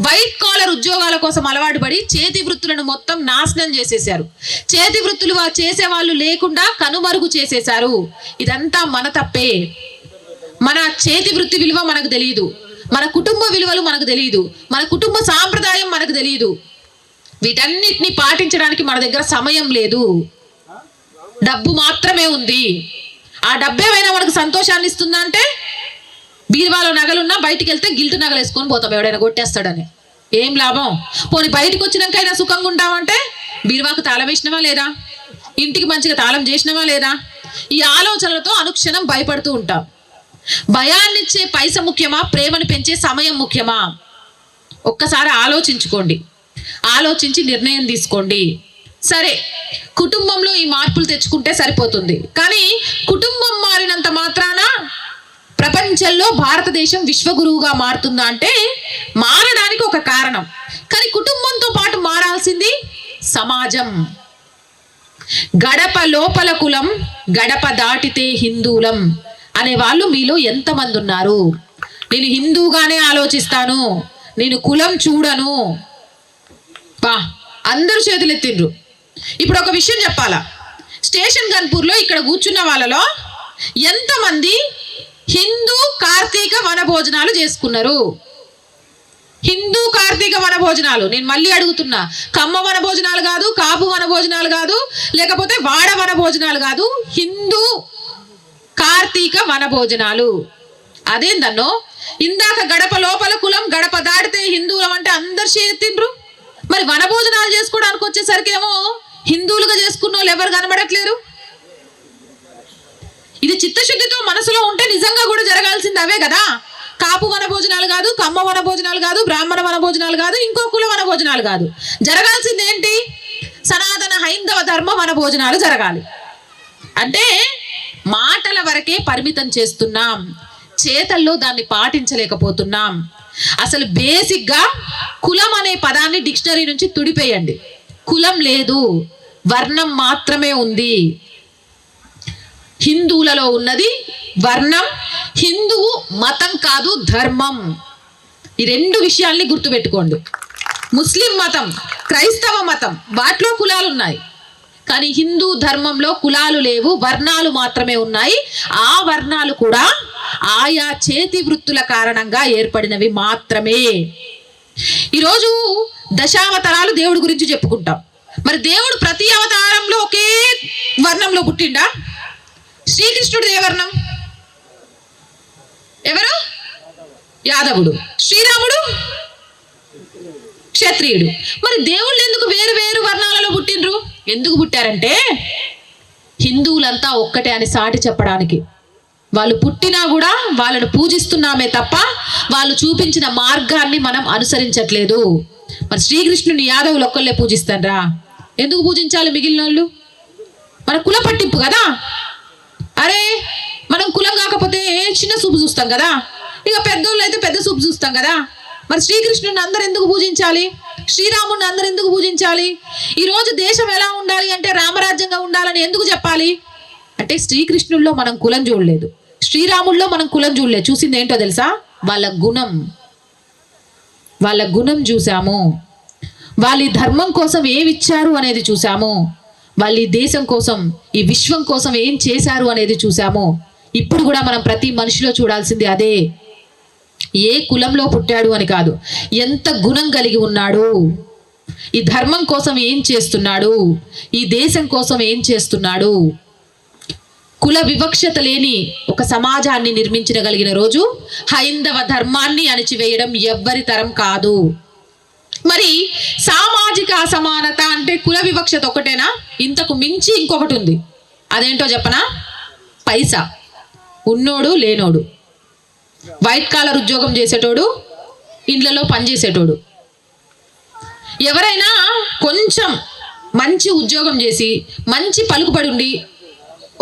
వైట్ కాలర్ ఉద్యోగాల కోసం అలవాటు పడి చేతి వృత్తులను మొత్తం నాశనం చేసేశారు. చేతి వృత్తులు చేసే వాళ్ళు లేకుండా కనుమరుగు చేసేశారు. ఇదంతా మన తప్పే. మన చేతి వృత్తి విలువ మనకు తెలియదు, మన కుటుంబ విలువలు మనకు తెలియదు, మన కుటుంబ సాంప్రదాయం మనకు తెలియదు. వీటన్నిటిని పాటించడానికి మన దగ్గర సమయం లేదు, డబ్బు మాత్రమే ఉంది. ఆ డబ్బేమైనా మనకు సంతోషాన్ని ఇస్తుందా అంటే బీరువాలో నగలున్నా బయటికి వెళ్తే గిల్టు నగలు వేసుకొని పోతాం, ఎవడైనా కొట్టేస్తాడని. ఏం లాభం? పోనీ బయటకు వచ్చినాకైనా సుఖంగా ఉంటామంటే బీరువాకు తాళం వేసినవా లేదా, ఇంటికి మంచిగా తాళం చేసినవా లేదా, ఈ ఆలోచనలతో అనుక్షణం భయపడుతూ ఉంటాం. భయాన్నిచ్చే పైస ముఖ్యమా, ప్రేమను పెంచే సమయం ముఖ్యమా? ఒక్కసారి ఆలోచించుకోండి, ఆలోచించి నిర్ణయం తీసుకోండి. సరే, కుటుంబంలో ఈ మార్పులు తెచ్చుకుంటే సరిపోతుంది, కానీ కుటుంబం మారినంత మాత్రాన ప్రపంచంలో భారతదేశం విశ్వగురువుగా మారుతుందా అంటే మారడానికి ఒక కారణం. కానీ కుటుంబంతో పాటు మారాల్సింది సమాజం. గడప లోపల కులం, గడప దాటితే హిందూలం అనే వాళ్ళు మీలో ఎంతమంది ఉన్నారు? నేను హిందూగానే ఆలోచిస్తాను, నేను కులం చూడను, అందరూ చేతులు ఎత్తిండ్రు. ఇప్పుడు ఒక విషయం చెప్పాలా, స్టేషన్ గన్పూర్లో ఇక్కడ కూర్చున్న వాళ్ళలో ఎంతమంది హిందూ కార్తీక వనభోజనాలు చేసుకున్నారు? హిందూ కార్తీక వనభోజనాలు నేను మళ్ళీ అడుగుతున్నా, కమ్మ వనభోజనాలు కాదు, కాపు వనభోజనాలు కాదు, లేకపోతే వాడ వనభోజనాలు కాదు, హిందూ కార్తీక వనభోజనాలు. అదేందన్నో ఇందాక గడప లోపల కులం, గడప దాటితే హిందువులం అంటే అందరు చేతిండ్రు. మరి వనభోజనాలు చేసుకోవడానికి వచ్చేసరికి ఏమో హిందువులుగా చేసుకున్న వాళ్ళు ఎవరు కనబడట్లేరు. ఇది చిత్తశుద్ధితో మనసులో ఉంటే నిజంగా కూడా జరగాల్సింది అవే కదా. కాపు వనభోజనాలు కాదు, కమ్మ వనభోజనాలు కాదు, బ్రాహ్మణ వనభోజనాలు కాదు, ఇంకో కుల వనభోజనాలు కాదు. జరగాల్సింది ఏంటి? సనాతన హైందవ ధర్మ వనభోజనాలు జరగాలి. అంటే మాటల వరకే పరిమితం చేస్తున్నాం, చేతల్లో దాన్ని పాటించలేకపోతున్నాం. అసలు బేసిక్గా కులం అనే పదాన్ని డిక్షనరీ నుంచి తుడిపేయండి. కులం లేదు, వర్ణం మాత్రమే ఉంది. హిందువులలో ఉన్నది వర్ణం. హిందువు మతం కాదు, ధర్మం. ఈ 2 విషయాల్ని గుర్తుపెట్టుకోండి. ముస్లిం మతం, క్రైస్తవ మతం, వాటిలో కులాలు ఉన్నాయి, కానీ హిందూ ధర్మంలో కులాలు లేవు, వర్ణాలు మాత్రమే ఉన్నాయి. ఆ వర్ణాలు కూడా ఆయా చేతి వృత్తుల కారణంగా ఏర్పడినవి మాత్రమే. ఈరోజు దశావతారాలు దేవుడి గురించి చెప్పుకుంటాం. మరి దేవుడు ప్రతి అవతారంలో ఒకే వర్ణంలో పుట్టిండా? శ్రీకృష్ణుడు ఏ వర్ణం? ఎవరు? యాదవుడు. శ్రీరాముడు క్షత్రియుడు. మరి దేవుళ్ళు ఎందుకు వేరు వేరు వర్ణాలలో పుట్టిండ్రు? ఎందుకు పుట్టారంటే హిందువులంతా ఒక్కటే అని సాటి చెప్పడానికి. వాళ్ళు పుట్టినా కూడా వాళ్ళను పూజిస్తున్నామే తప్ప వాళ్ళు చూపించిన మార్గాన్ని మనం అనుసరించట్లేదు. మరి శ్రీకృష్ణుని యాదవులు ఒక్కళ్ళే పూజిస్తారా? ఎందుకు పూజించాలి మిగిలిన వాళ్ళు? మన కుల పట్టింపు కదా. అరే మనం కులం కాకపోతే చిన్న చూపు చూస్తాం కదా, ఇక పెద్దోళ్ళు అయితే పెద్ద చూపు చూస్తాం కదా. మరి శ్రీకృష్ణుని అందరు ఎందుకు పూజించాలి? శ్రీరాముడిని అందరు ఎందుకు పూజించాలి? ఈరోజు దేశం ఎలా ఉండాలి అంటే రామరాజ్యంగా ఉండాలని ఎందుకు చెప్పాలి అంటే శ్రీకృష్ణుల్లో మనం కులం చూడలేదు, శ్రీరాముల్లో మనం కులం చూడలే, చూసింది ఏంటో తెలుసా? వాళ్ళ గుణం చూసాము. వాళ్ళ ఈ ధర్మం కోసం ఏమి ఇచ్చారు అనేది చూసాము. వాళ్ళు ఈ దేశం కోసం, ఈ విశ్వం కోసం ఏం చేశారు అనేది చూసాము. ఇప్పుడు కూడా మనం ప్రతి మనిషిలో చూడాల్సింది అదే. ఏ కులంలో పుట్టాడు అని కాదు, ఎంత గుణం కలిగి ఉన్నాడు, ఈ ధర్మం కోసం ఏం చేస్తున్నాడు, ఈ దేశం కోసం ఏం చేస్తున్నాడు. కుల వివక్షత లేని ఒక సమాజాన్ని నిర్మించగలిగిన రోజు హైందవ ధర్మాన్ని అణిచివేయడం ఎవ్వరి తరం కాదు. మరి సామాజిక అసమానత అంటే కుల వివక్షత ఒకటేనా? ఇంతకు మించి ఇంకొకటి ఉంది. అదేంటో చెప్పనా? పైసా. ఉన్నోడు లేనోడు, వైట్ కాలర్ ఉద్యోగం చేసేటోడు, ఇండ్లలో పనిచేసేటోడు. ఎవరైనా కొంచెం మంచి ఉద్యోగం చేసి మంచి పలుకుబడి ఉండి,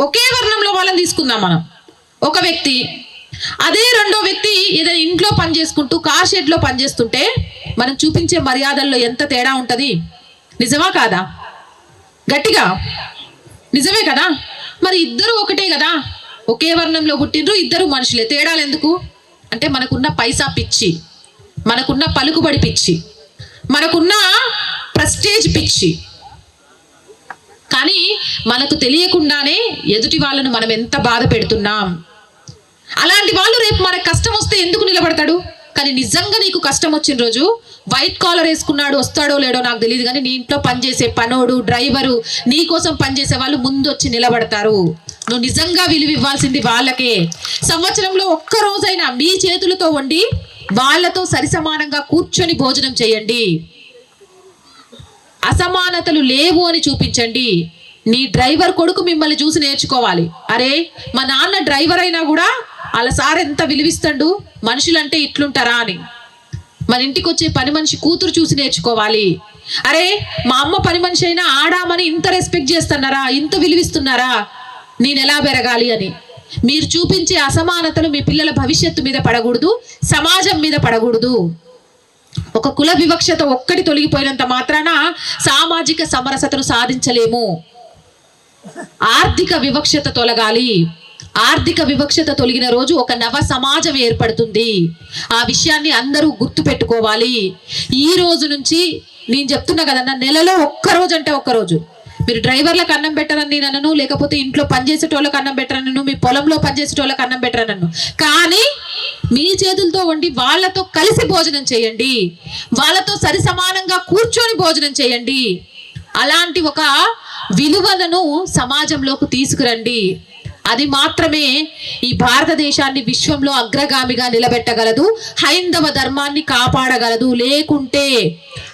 ఒకే వర్ణంలో వాళ్ళని తీసుకుందాం మనం, ఒక వ్యక్తి అదే రెండో వ్యక్తి ఏదైనా ఇంట్లో పని చేసుకుంటూ కార్ షెడ్లో పనిచేస్తుంటే మనం చూపించే మర్యాదల్లో ఎంత తేడా ఉంటుంది. నిజమా కాదా? గట్టిగా నిజమే కదా. మరి ఇద్దరు ఒకటే కదా, ఒకే వర్ణంలో పుట్టిండ్రు, ఇద్దరు మనుషులే, తేడాలు ఎందుకు? అంటే మనకున్న పైసా పిచ్చి, మనకున్న పలుకుబడి పిచ్చి, మనకున్న ప్రెస్టేజ్ పిచ్చి. కానీ మనకు తెలియకుండానే ఎదుటి వాళ్ళను మనం ఎంత బాధ పెడుతున్నాం. అలాంటి వాళ్ళు రేపు మనకు కష్టం వస్తే ఎందుకు నిలబడతాడు? కానీ నిజంగా నీకు కష్టం వచ్చిన రోజు వైట్ కాలర్ వేసుకున్నాడు, వస్తాడో లేడో నాకు తెలియదు, కానీ నీ ఇంట్లో పనిచేసే పనోడు, డ్రైవరు, నీ కోసం పనిచేసే వాళ్ళు ముందు వచ్చి నిలబడతారు. నువ్వు నిజంగా విలువ ఇవ్వాల్సింది వాళ్ళకే. సంవత్సరంలో ఒక్క రోజైనా మీ చేతులతో వండి వాళ్ళతో సరిసమానంగా కూర్చొని భోజనం చేయండి. అసమానతలు లేవు అని చూపించండి. నీ డ్రైవర్ కొడుకు మిమ్మల్ని చూసి నేర్చుకోవాలి. అరే మా నాన్న డ్రైవర్ అయినా కూడా వాళ్ళ సార్ ఎంత విలువిస్తాడు, మనుషులంటే ఇట్లుంటారా అని. మన ఇంటికి వచ్చే పని మనిషి కూతురు చూసి నేర్చుకోవాలి. అరే మా అమ్మ పని మనిషి అయినా ఆడామని ఇంత రెస్పెక్ట్ చేస్తున్నారా, ఇంత విలువిస్తున్నారా, నేను ఎలా పెరగాలి అని. మీరు చూపించే అసమానతలు మీ పిల్లల భవిష్యత్తు మీద పడకూడదు, సమాజం మీద పడకూడదు. ఒక కుల వివక్షత ఒక్కటి తొలగిపోయినంత మాత్రాన సామాజిక సమరసతను సాధించలేము. ఆర్థిక వివక్షత తొలగాలి. ఆర్థిక వివక్షత తొలగిన రోజు ఒక నవ సమాజం ఏర్పడుతుంది. ఆ విషయాన్ని అందరూ గుర్తు పెట్టుకోవాలి. ఈ రోజు నుంచి నేను చెప్తున్నా కదన్నా, నెలలో ఒక్కరోజు అంటే ఒక్కరోజు మీరు డ్రైవర్లకు అన్నం పెట్టరని నేను అనను, లేకపోతే ఇంట్లో పనిచేసేటోళ్ళకి అన్నం పెట్టరనను, మీ పొలంలో పనిచేసేటోళ్ళకి అన్నం పెట్టరనను. కానీ మీ చేతులతో వండి వాళ్ళతో కలిసి భోజనం చేయండి, వాళ్ళతో సరి సమానంగా కూర్చొని భోజనం చేయండి. అలాంటి ఒక విలువలను సమాజంలోకి తీసుకురండి. అది మాత్రమే ఈ భారతదేశాన్ని విశ్వంలో అగ్రగామిగా నిలబెట్టగలదు, హైందవ ధర్మాన్ని కాపాడగలదు. లేకుంటే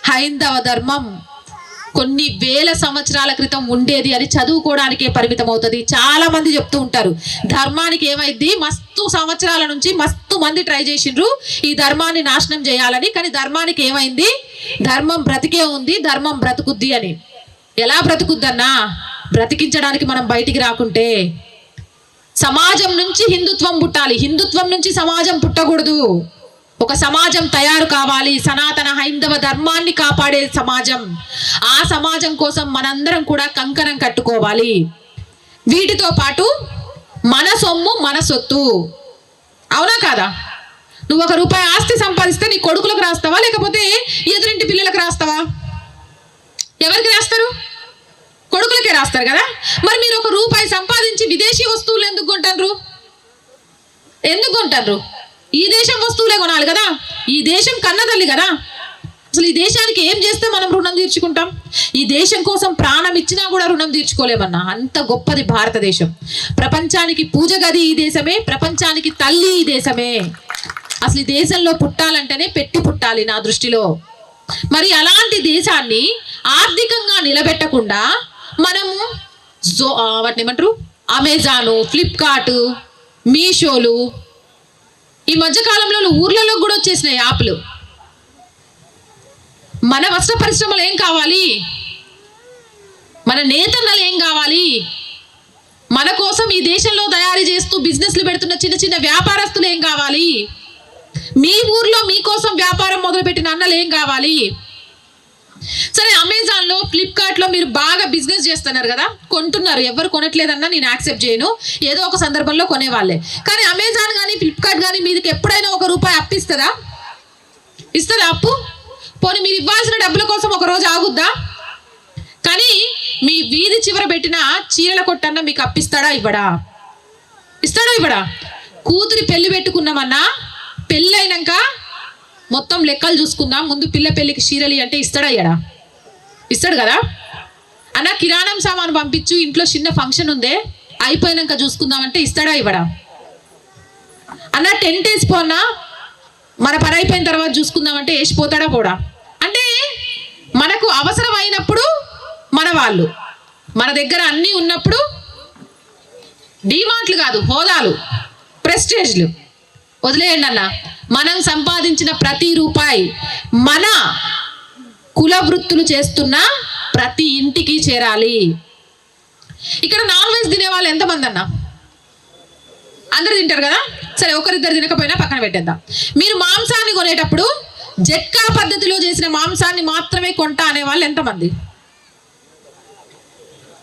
హైందవ ధర్మం కొన్ని వేల సంవత్సరాల క్రితం ఉండేది అని చదువుకోవడానికే పరిమితం అవుతుంది. చాలా మంది చెప్తూ ఉంటారు ధర్మానికి ఏమైంది, మస్తు సంవత్సరాల నుంచి మస్తు మంది ట్రై చేసిండ్రు ఈ ధర్మాన్ని నాశనం చేయాలని, కానీ ధర్మానికి ఏమైంది, ధర్మం బ్రతికే ఉంది, ధర్మం బ్రతుకుద్ది అని. ఎలా బ్రతుకుద్దన్నా? బ్రతికించడానికి మనం బయటికి రాకుంటే. సమాజం నుంచి హిందుత్వం పుట్టాలి, హిందుత్వం నుంచి సమాజం పుట్టకూడదు. ఒక సమాజం తయారు కావాలి, సనాతన హైందవ ధర్మాన్ని కాపాడే సమాజం. ఆ సమాజం కోసం మనందరం కూడా కంకణం కట్టుకోవాలి. వీటితో పాటు మన సొమ్ము మన సొత్తు. అవునా కాదా? నువ్వు ₹1 ఆస్తి సంపాదిస్తే నీ కొడుకులకు రాస్తావా, లేకపోతే ఎదురింటి పిల్లలకు రాస్తావా? ఎవరికి రాస్తారు? కొడుకులకే రాస్తారు కదా. మరి మీరు ₹1 సంపాదించి విదేశీ వస్తువులు ఎందుకు కొంటారు? ఎందుకు కొంటారు? ఈ దేశం వస్తువులే కొనాలి కదా. ఈ దేశం కన్నతల్లి కదా. అసలు ఈ దేశానికి ఏం చేస్తే మనం రుణం తీర్చుకుంటాం? ఈ దేశం కోసం ప్రాణం ఇచ్చినా కూడా రుణం తీర్చుకోలేమన్నా, అంత గొప్పది భారతదేశం. ప్రపంచానికి పూజ గది ఈ దేశమే, ప్రపంచానికి తల్లి ఈ దేశమే. అసలు ఈ దేశంలో పుట్టాలంటేనే పెట్టి పుట్టాలి నా దృష్టిలో. మరి అలాంటి దేశాన్ని ఆర్థికంగా నిలబెట్టకుండా మనము వాటిని ఏమంటారు, అమెజాను, ఫ్లిప్కార్ట్, మీషోలు, ఈ మధ్యకాలంలో ఊర్లలో కూడా వచ్చేసినాయి యాప్లు. మన వస్త్ర పరిశ్రమలు ఏం కావాలి, మన నేతన్నలు ఏం కావాలి, మన కోసం ఈ దేశంలో తయారు చేస్తూ బిజినెస్లు పెడుతున్న చిన్న చిన్న వ్యాపారస్తులు ఏం కావాలి, మీ ఊర్లో మీకోసం వ్యాపారం మొదలుపెట్టిన అన్నలు ఏం కావాలి? సరే, అమెజాన్లో, ఫ్లిప్కార్ట్లో మీరు బాగా బిజినెస్ చేస్తున్నారు కదా, కొంటున్నారు, ఎవరు కొనట్లేదన్నా నేను యాక్సెప్ట్ చేయను, ఏదో ఒక సందర్భంలో కొనేవాళ్ళే. కానీ అమెజాన్ కానీ ఫ్లిప్కార్ట్ కానీ మీదకి ఎప్పుడైనా ₹1 అప్పిస్తుందా? ఇస్తుందా అప్పు? పోనీ మీరు ఇవ్వాల్సిన డబ్బుల కోసం ఒక రోజు ఆగుద్దా? కానీ మీ వీధి చివర పెట్టిన చీరల కొట్టన్నా మీకు అప్పిస్తాడా? ఇవ్వడా? ఇస్తాడా? ఇవ్వడా? కూతురి పెళ్లి పెట్టుకున్నామన్నా పెళ్ళైనాక మొత్తం లెక్కలు చూసుకుందాం, ముందు పిల్ల పెళ్ళికి చీరలి అంటే ఇస్తాడా? ఇయ్యడా? ఇస్తాడు కదా. అన్న కిరాణం సామాను పంపించు, ఇంట్లో చిన్న ఫంక్షన్ ఉందే అయిపోయినాక చూసుకుందామంటే ఇస్తాడా? ఇవ్వడా? అన్న టెంట్ వేసిపోన్నా, మన పని అయిపోయిన తర్వాత చూసుకుందామంటే వేసిపోతాడా? పోడా? అంటే మనకు అవసరం అయినప్పుడు మన వాళ్ళు, మన దగ్గర అన్నీ ఉన్నప్పుడు డీమార్ట్లు కాదు, హోదాలు, ప్రెస్టేజ్లు వదిలేయండి అన్న. మనం సంపాదించిన ప్రతి రూపాయి మన కుల వృత్తులు చేస్తున్న ప్రతి ఇంటికి చేరాలి. ఇక్కడ నాన్ వెజ్ తినే వాళ్ళు ఎంతమంది అన్న? అందరు తింటారు కదా. సరే, ఒకరిద్దరు తినకపోయినా పక్కన పెట్టేద్దాం. మీరు మాంసాన్ని కొనేటప్పుడు జట్కా పద్ధతిలో చేసిన మాంసాన్ని మాత్రమే కొంటా అనే వాళ్ళు ఎంతమంది?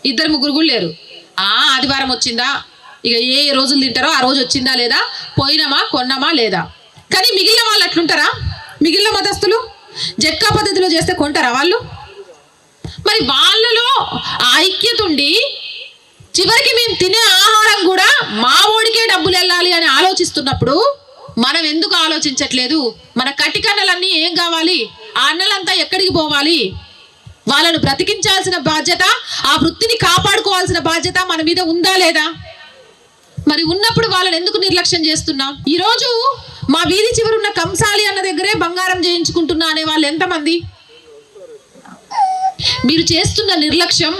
2-3 కూడా లేరు. ఆదివారం వచ్చిందా, ఇక ఏ రోజులు తింటారో ఆ రోజు వచ్చిందా లేదా, పోయినామా కొన్నామా లేదా. కానీ మిగిలిన వాళ్ళు అట్లుంటారా? మిగిలిన మతస్థులు జట్కా పద్ధతిలో చేస్తే కొంటారా వాళ్ళు? మరి వాళ్ళలో ఆ ఐక్యత ఉండి చివరికి మేము తినే ఆహారం కూడా మా ఓడికే డబ్బులు వెళ్ళాలి అని ఆలోచిస్తున్నప్పుడు మనం ఎందుకు ఆలోచించట్లేదు? మన కటికన్నలన్నీ ఏం కావాలి? ఆ అన్నలంతా ఎక్కడికి పోవాలి? వాళ్ళను బ్రతికించాల్సిన బాధ్యత, ఆ వృత్తిని కాపాడుకోవాల్సిన బాధ్యత మన మీద ఉందా లేదా? మరి ఉన్నప్పుడు వాళ్ళని ఎందుకు నిర్లక్ష్యం చేస్తున్నాం? ఈరోజు మా వీధి చివరున్న కంసాలి అన్న దగ్గరే బంగారం చేయించుకుంటున్నా అనే వాళ్ళు ఎంతమంది? మీరు చేస్తున్న నిర్లక్ష్యం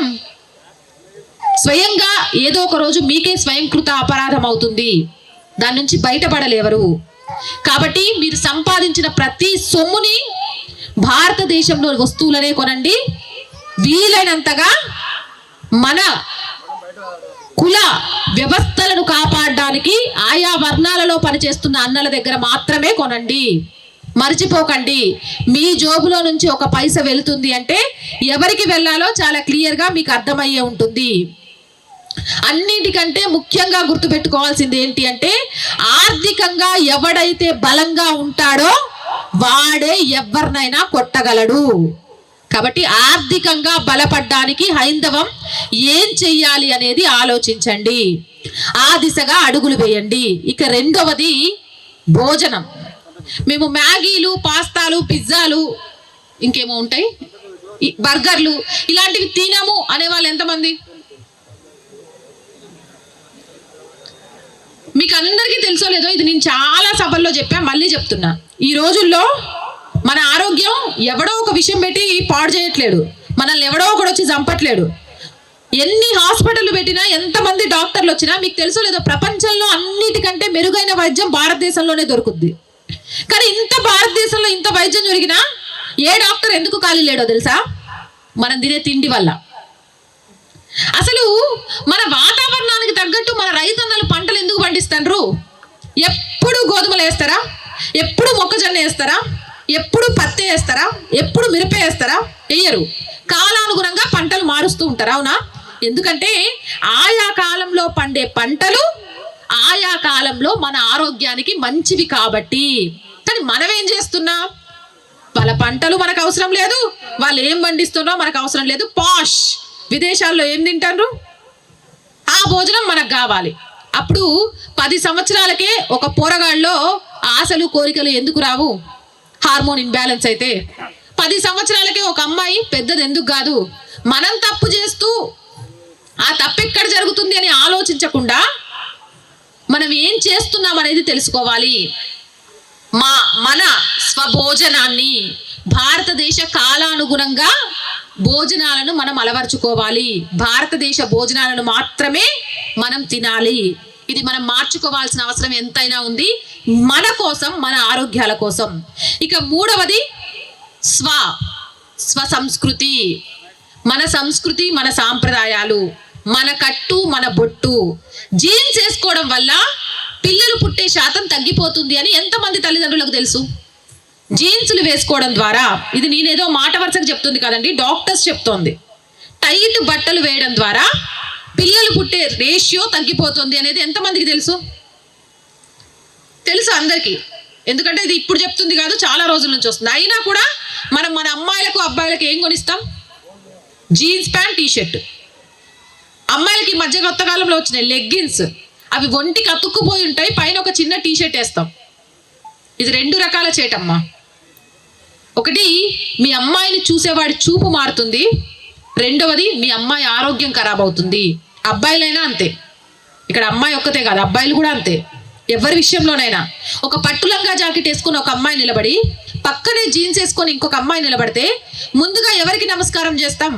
స్వయంగా ఏదో ఒక రోజు మీకే స్వయంకృత అపరాధం అవుతుంది. దాని నుంచి బయటపడలేవరు. కాబట్టి మీరు సంపాదించిన ప్రతి సొమ్ముని భారతదేశంలో వస్తువులనే కొనండి. వీలైనంతగా మన కుల వ్యవస్థలను కాపాడడానికి ఆయా వర్ణాలలో పనిచేస్తున్న అన్నల దగ్గర మాత్రమే కొనండి. మర్చిపోకండి, మీ జోబులో నుంచి ఒక పైస వెళుతుంది అంటే ఎవరికి వెళ్ళాలో చాలా క్లియర్గా మీకు అర్థమయ్యే ఉంటుంది. అన్నిటికంటే ముఖ్యంగా గుర్తుపెట్టుకోవాల్సింది ఏంటి అంటే, ఆర్థికంగా ఎవడైతే బలంగా ఉంటాడో వాడే ఎవరినైనా కొట్టగలడు. కాబట్టి ఆర్థికంగా బలపడ్డానికి హైందవం ఏం చెయ్యాలి అనేది ఆలోచించండి, ఆ దిశగా అడుగులు వేయండి. ఇక రెండవది భోజనం. మేము మ్యాగీలు, పాస్తాలు, పిజ్జాలు, ఇంకేమో ఉంటాయి, బర్గర్లు, ఇలాంటివి తినము అనేవాళ్ళు ఎంతమంది? మీకు అందరికీ తెలుసో లేదో, ఇది నేను చాలా సభల్లో చెప్పా, మళ్ళీ చెప్తున్నా. ఈ రోజుల్లో మన ఆరోగ్యం ఎవడో ఒక విషయం పెట్టి పాడు చేయట్లేడు, మనల్ని ఎవడో ఒకడు వచ్చి చంపట్లేడు. ఎన్ని హాస్పిటల్ పెట్టినా, ఎంతమంది డాక్టర్లు వచ్చినా మీకు తెలుసో లేదో, ప్రపంచంలో అన్నిటికంటే మెరుగైన వైద్యం భారతదేశంలోనే దొరుకుద్ది. కానీ ఇంత భారతదేశంలో ఇంత వైద్యం జరిగినా ఏ డాక్టర్ ఎందుకు ఖాళీ లేడో తెలుసా? మనం తినే తిండి వల్ల. అసలు మన వాతావరణానికి తగ్గట్టు మన రైతన్నలు పంటలు ఎందుకు పండిస్తారు? ఎప్పుడు గోధుమలు వేస్తారా? ఎప్పుడు మొక్కజొన్న వేస్తారా? ఎప్పుడు పత్తి వేస్తారా? ఎప్పుడు మిరప వేస్తారా? వేయరు. కాలానుగుణంగా పంటలు మారుస్తూ ఉంటారు. అవునా? ఎందుకంటే ఆయా కాలంలో పండే పంటలు ఆయా కాలంలో మన ఆరోగ్యానికి మంచివి కాబట్టి. కానీ మనం ఏం చేస్తున్నాం? వాళ్ళ పంటలు మనకు అవసరం లేదు, వాళ్ళు ఏం పండిస్తున్నారో మనకు అవసరం లేదు. పాష్ విదేశాల్లో ఏం తింటారు, ఆ భోజనం మనకు కావాలి. అప్పుడు 10 సంవత్సరాలకే ఒక పోరగాళ్ళలో ఆశలు కోరికలు ఎందుకు రావు? హార్మోన్ ఇంబ్యాలెన్స్ అయితే 10 సంవత్సరాలకే ఒక అమ్మాయి పెద్దది ఎందుకు కాదు? మనం తప్పు చేస్తూ ఆ తప్పు ఎక్కడ జరుగుతుంది అని ఆలోచించకుండా మనం ఏం చేస్తున్నాం అనేది తెలుసుకోవాలి. మన స్వభోజనాన్ని, భారతదేశ కాలానుగుణంగా భోజనాలను మనం అలవర్చుకోవాలి. భారతదేశ భోజనాలను మాత్రమే మనం తినాలి. ఇది మనం మార్చుకోవాల్సిన అవసరం ఎంతైనా ఉంది, మన కోసం, మన ఆరోగ్యాల కోసం. ఇక మూడవది స్వ సంస్కృతి. మన సంస్కృతి, మన సాంప్రదాయాలు, మన కట్టు, మన బొట్టు. జీన్స్ వేసుకోవడం వల్ల పిల్లలు పుట్టే శాతం తగ్గిపోతుంది అని ఎంతమంది తల్లిదండ్రులకు తెలుసు? జీన్సులు వేసుకోవడం ద్వారా, ఇది నేనేదో మాట వరుసకు చెప్తుంది కదండి, డాక్టర్స్ చెప్తోంది, టైట్ బట్టలు వేయడం ద్వారా పిల్లలు పుట్టే రేషియో తగ్గిపోతుంది అనేది ఎంతమందికి తెలుసు? తెలుసు అందరికీ. ఎందుకంటే ఇది ఇప్పుడు చెప్తుంది కాదు, చాలా రోజుల నుంచి వస్తుంది. అయినా కూడా మనం మన అమ్మాయిలకు అబ్బాయిలకు ఏం కొనిస్తాం? Jeans pant, T shirt. అమ్మాయిలకి ఈ మధ్య కొత్త కాలంలో వచ్చినాయి లెగ్గిన్స్, అవి ఒంటికి అతుక్కుపోయి ఉంటాయి, పైన ఒక చిన్న టీషర్ట్ వేస్తాం. ఇది 2 రకాల చేటమ్మా. ఒకటి, మీ అమ్మాయిని చూసేవాడి చూపు మారుతుంది. రెండవది, మీ అమ్మాయి ఆరోగ్యం ఖరాబ్ అవుతుంది. అబ్బాయిలైనా అంతే, ఇక్కడ అమ్మాయి ఒక్కతే కాదు, అబ్బాయిలు కూడా అంతే. ఎవరి విషయంలోనైనా ఒక పట్టులంగా జాకెట్ వేసుకుని ఒక అమ్మాయి నిలబడి పక్కనే జీన్స్ వేసుకొని ఇంకొక అమ్మాయి నిలబడితే ముందుగా ఎవరికి నమస్కారం చేస్తాం?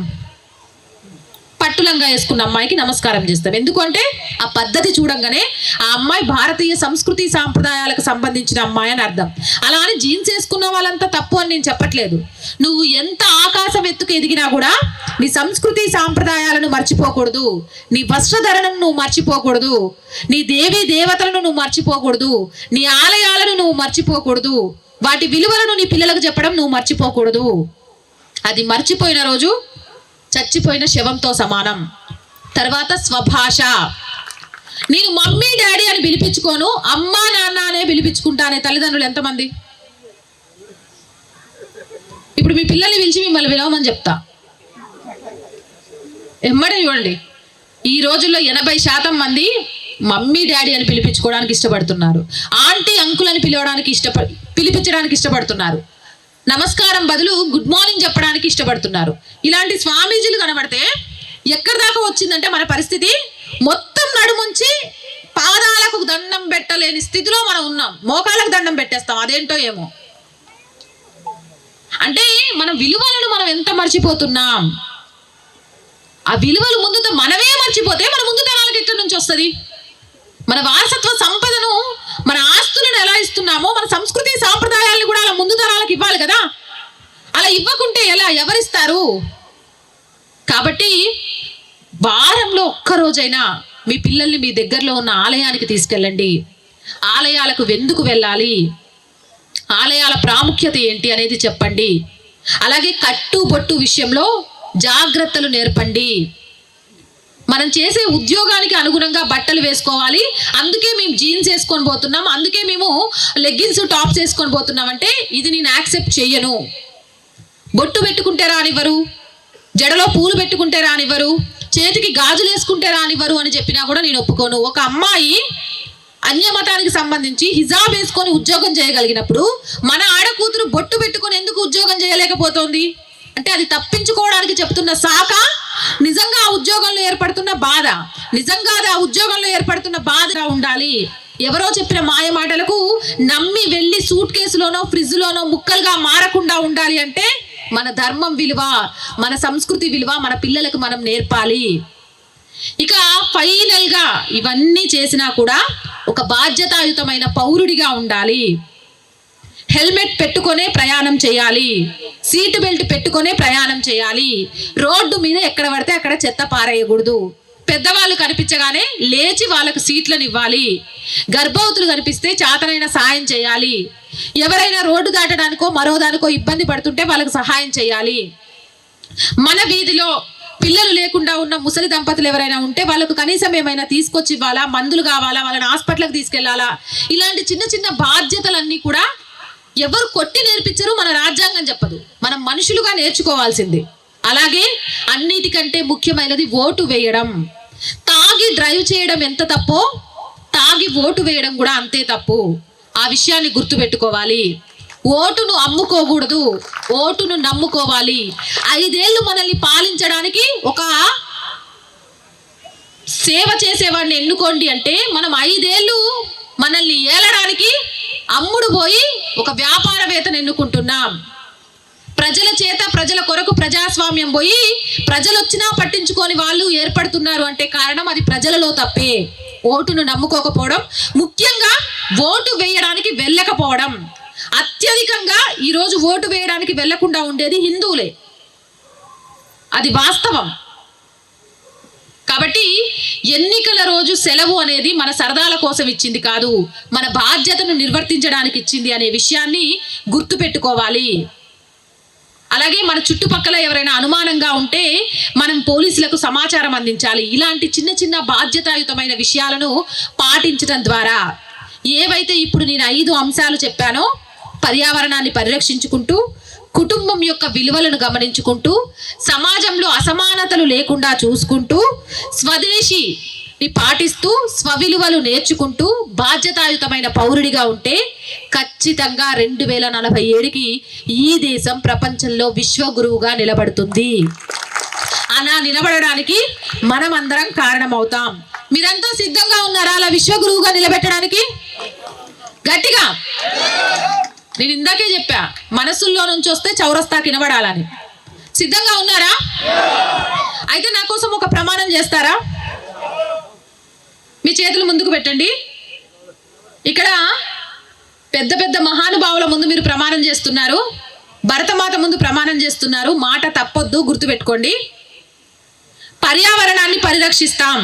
పట్టులంగా వేసుకున్న అమ్మాయికి నమస్కారం చేస్తాం. ఎందుకంటే ఆ పద్ధతి చూడంగానే ఆ అమ్మాయి భారతీయ సంస్కృతి సాంప్రదాయాలకు సంబంధించిన అమ్మాయి అని అర్థం. అలా అని జీన్స్ వేసుకున్న వాళ్ళంతా తప్పు అని నేను చెప్పట్లేదు. నువ్వు ఎంత ఆకాశం ఎత్తుకు ఎదిగినా కూడా నీ సంస్కృతి సాంప్రదాయాలను మర్చిపోకూడదు, నీ వస్త్రధరణను నువ్వు మర్చిపోకూడదు, నీ దేవీ దేవతలను నువ్వు మర్చిపోకూడదు, నీ ఆలయాలను నువ్వు మర్చిపోకూడదు, వాటి విలువలను నీ పిల్లలకు చెప్పడం నువ్వు మర్చిపోకూడదు. అది మర్చిపోయిన రోజు చచ్చిపోయిన శవంతో సమానం. తర్వాత స్వభాష. నేను మమ్మీ డాడీ అని పిలిపించుకోను, అమ్మా నాన్న అనే పిలిపించుకుంటానే తల్లిదండ్రులు ఎంతమంది? ఇప్పుడు మీ పిల్లల్ని పిలిచి మిమ్మల్ని పిలవమని చెప్తా, ఎమ్మడే చూడండి. ఈ రోజుల్లో 80% మంది మమ్మీ డాడీ అని పిలిపించుకోవడానికి ఇష్టపడుతున్నారు, ఆంటీ అంకుల్ అని పిలిపించడానికి ఇష్టపడుతున్నారు, నమస్కారం బదులు గుడ్ మార్నింగ్ చెప్పడానికి ఇష్టపడుతున్నారు. ఇలాంటి స్వామీజీలు కనబడితే ఎక్కడి దాకా వచ్చిందంటే మన పరిస్థితి, మొత్తం నడుముంచి పాదాలకు దండం పెట్టలేని స్థితిలో మనం ఉన్నాం. మోకాళ్ళకు దండం పెట్టేస్తాం, అదేంటో ఏమో. అంటే మన విలువలను మనం ఎంత మర్చిపోతున్నాం. ఆ విలువలు ముందుతో మనమే మర్చిపోతే మన ముందు తరాలకు ఎక్కడి నుంచి వస్తుంది? మన వారసత్వ సంపదను, మన ఆస్తులను ఎలా ఇస్తున్నామో మన సంస్కృతి సాంప్రదాయాలను కూడా అలా ముందు తరాలకు ఇవ్వాలి కదా. అలా ఇవ్వకుంటే ఎలా, ఎవరిస్తారు? కాబట్టి వారంలో ఒక్కరోజైనా మీ పిల్లల్ని మీ దగ్గరలో ఉన్న ఆలయానికి తీసుకెళ్ళండి. ఆలయాలకు ఎందుకు వెళ్ళాలి, ఆలయాల ప్రాముఖ్యత ఏంటి అనేది చెప్పండి. అలాగే కట్టుబొట్టు విషయంలో జాగ్రత్తలు నేర్పండి. మనం చేసే ఉద్యోగానికి అనుగుణంగా బట్టలు వేసుకోవాలి, అందుకే మేము జీన్స్ వేసుకొని పోతున్నాం, అందుకే మేము లెగ్గిన్స్ టాప్స్ వేసుకొని పోతున్నాం అంటే ఇది నేను యాక్సెప్ట్ చెయ్యను. బొట్టు పెట్టుకుంటే రానివ్వరు, జడలో పూలు పెట్టుకుంటే రానివ్వరు, చేతికి గాజులు వేసుకుంటే రానివ్వరు అని చెప్పినా కూడా నేను ఒప్పుకోను. ఒక అమ్మాయి అన్యమతానికి సంబంధించి హిజాబ్ వేసుకొని ఉద్యోగం చేయగలిగినప్పుడు మన ఆడకూతురు బొట్టు పెట్టుకొని ఎందుకు ఉద్యోగం చేయలేకపోతుంది అంటే అది తప్పించుకోవడానికి చెప్తున్న సాక, నిజంగా ఆ ఉద్యోగంలో ఏర్పడుతున్న బాధ, నిజంగా ఆ ఉద్యోగంలో ఏర్పడుతున్న బాధగా ఉండాలి. ఎవరో చెప్పిన మాయ మాటలకు నమ్మి వెళ్ళి సూట్ కేసులోనో ఫ్రిడ్జ్లోనో ముక్కలుగా మారకుండా ఉండాలి అంటే మన ధర్మం విలువ, మన సంస్కృతి విలువ మన పిల్లలకు మనం నేర్పాలి. ఇక ఫైనల్గా ఇవన్నీ చేసినా కూడా ఒక బాధ్యతాయుతమైన పౌరుడిగా ఉండాలి. హెల్మెట్ పెట్టుకొనే ప్రయాణం చేయాలి, సీట్ బెల్ట్ పెట్టుకొనే ప్రయాణం చేయాలి, రోడ్డు మీద ఎక్కడ పడితే అక్కడ చెత్త పారేయకూడదు, పెద్దవాళ్ళు కనిపించగానే లేచి వాళ్ళకు సీట్లను ఇవ్వాలి, గర్భవతులు కనిపిస్తే చేతనైన సహాయం చేయాలి, ఎవరైనా రోడ్డు దాటడానికో మరోదానికో ఇబ్బంది పడుతుంటే వాళ్ళకు సహాయం చేయాలి. మన వీధిలో పిల్లలు లేకుండా ఉన్న ముసలి దంపతులు ఎవరైనా ఉంటే వాళ్ళకు కనీసం ఏమైనా తీసుకొచ్చి ఇవ్వాలా, మందులు కావాలా, వాళ్ళని హాస్పిటల్కి తీసుకెళ్లాలా. ఇలాంటి చిన్న చిన్న బాధ్యతలన్నీ కూడా ఎవరు కొట్టి నేర్పించరు, మన రాజ్యాంగం చెప్పదు, మనం మనుషులుగా నేర్చుకోవాల్సింది. అలాగే అన్నిటికంటే ముఖ్యమైనది ఓటు వేయడం. తాగి డ్రైవ్ చేయడం ఎంత తప్పో తాగి ఓటు వేయడం కూడా అంతే తప్పు. ఆ విషయాన్ని గుర్తుపెట్టుకోవాలి. ఓటును అమ్ముకోకూడదు, ఓటును నమ్ముకోవాలి. 5 ఏళ్ళు మనల్ని పాలించడానికి ఒక సేవ చేసేవాడిని ఎన్నుకోండి అంటే మనం 5 ఏళ్ళు మనల్ని ఏలడానికి అమ్ముడు పోయి ఒక వ్యాపారవేత్తను ఎన్నుకుంటున్నాం. ప్రజల చేత ప్రజల కొరకు ప్రజాస్వామ్యం పోయి ప్రజలు వచ్చినా పట్టించుకొని వాళ్ళు ఏర్పడుతున్నారు అంటే కారణం అది ప్రజలలో తప్పే. ఓటును నమ్ముకోకపోవడం, ముఖ్యంగా ఓటు వేయడానికి వెళ్ళకపోవడం. అత్యధికంగా ఈరోజు ఓటు వేయడానికి వెళ్లకుండా ఉండేది హిందువులే, అది వాస్తవం. కాబట్టి ఎన్నికల రోజు సెలవు అనేది మన సరదాల కోసం ఇచ్చింది కాదు, మన బాధ్యతను నిర్వర్తించడానికి ఇచ్చింది అనే విషయాన్ని గుర్తుపెట్టుకోవాలి. అలాగే మన చుట్టుపక్కల ఎవరైనా అనుమానంగా ఉంటే మనం పోలీసులకు సమాచారం అందించాలి. ఇలాంటి చిన్న చిన్న బాధ్యతాయుతమైన విషయాలను పాటించడం ద్వారా ఏవైతే ఇప్పుడు నేను 5 అంశాలు చెప్పానో, పర్యావరణాన్ని పరిరక్షించుకుంటూ, కుటుంబం యొక్క విలువలను గమనించుకుంటూ, సమాజంలో అసమానతలు లేకుండా చూసుకుంటూ, స్వదేశీని పాటిస్తూ, స్వవిలువలు నేర్చుకుంటూ, బాధ్యతాయుతమైన పౌరుడిగా ఉంటే ఖచ్చితంగా 2047కి ఈ దేశం ప్రపంచంలో విశ్వగురువుగా నిలబడుతుంది. అలా నిలబడడానికి మనమందరం కారణమవుతాం. మీరంతా సిద్ధంగా ఉన్నారా అలా విశ్వగురువుగా నిలబెట్టడానికి? గట్టిగా. నేను ఇందాకే చెప్పా, మనసుల్లో నుంచి వస్తే చౌరస్తాకి వినబడాలని. సిద్ధంగా ఉన్నారా? అయితే నా కోసం ఒక ప్రమాణం చేస్తారా? మీ చేతులు ముందుకు పెట్టండి. ఇక్కడ పెద్ద పెద్ద మహానుభావుల ముందు మీరు ప్రమాణం చేస్తున్నారు, భరతమాత ముందు ప్రమాణం చేస్తున్నారు. మాట తప్పొద్దు, గుర్తుపెట్టుకోండి. పర్యావరణాన్ని పరిరక్షిస్తాం.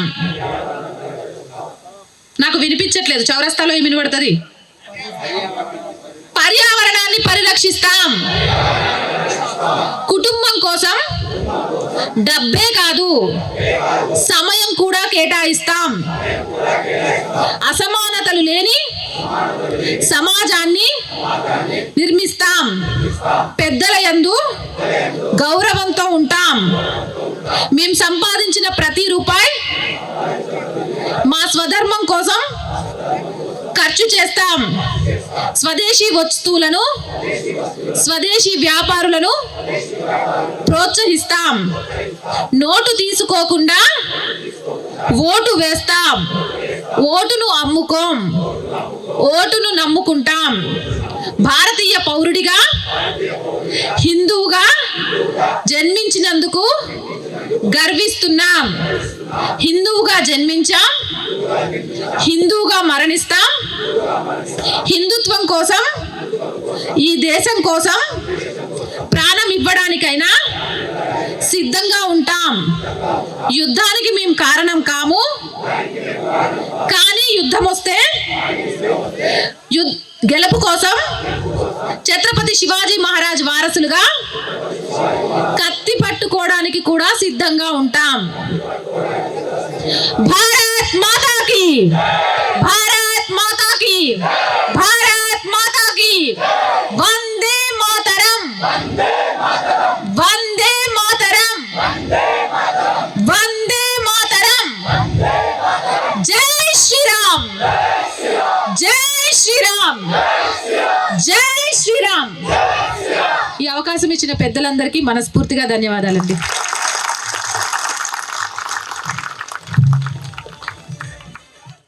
నాకు వినిపించట్లేదు, చౌరస్తాలో ఏమి వినబడుతుంది? పర్యావరణాన్ని పరిరక్షిస్తాం. కుటుంబం కోసం డబ్బే కాదు, సమయం కూడా కేటాయిస్తాం. అసమానతలు లేని సమాజాన్ని నిర్మిస్తాం. పెద్దల యందు గౌరవంతో ఉంటాం. మేము సంపాదించిన ప్రతి రూపాయి మా స్వధర్మం కోసం ఖర్చు చేస్తాం. స్వదేశీ వస్తువులను, స్వదేశీ వ్యాపారులను ప్రోత్సహిస్తాం. నోటు తీసుకోకుండా ఓటు వేస్తాం. ఓటును అమ్ముకోం, ఓటును నమ్ముకుంటాం. భారతీయ పౌరుడిగా, హిందువుగా జన్మించినందుకు గర్విస్తున్నాం. హిందువుగా జన్మించాం, హిందువుగా మరణిస్తాం. హిందుత్వం కోసం, ఈ దేశం కోసం ప్రాణం ఇవ్వడానికైనా సిద్ధంగా ఉంటాం. యుద్ధానికి మేము కారణం కాము, కానీ యుద్ధం వస్తే గెలుపు కోసం ఛత్రపతి శివాజీ మహారాజ్ వారసులుగా కత్తి పట్టుకోవడానికి కూడా సిద్ధంగా ఉంటాం. భారత్ మాతాకి, భారత్ మాతాకి, భారత్ మాతాకి. వందే మాతరం, వందే మాతరం, వందే మాతరం. జై శ్రీరామ్, జై శ్రీరామ్, జై శ్రీరామ్. ఈ అవకాశం ఇచ్చిన పెద్దలందరికీ మనస్ఫూర్తిగా ధన్యవాదాలండి.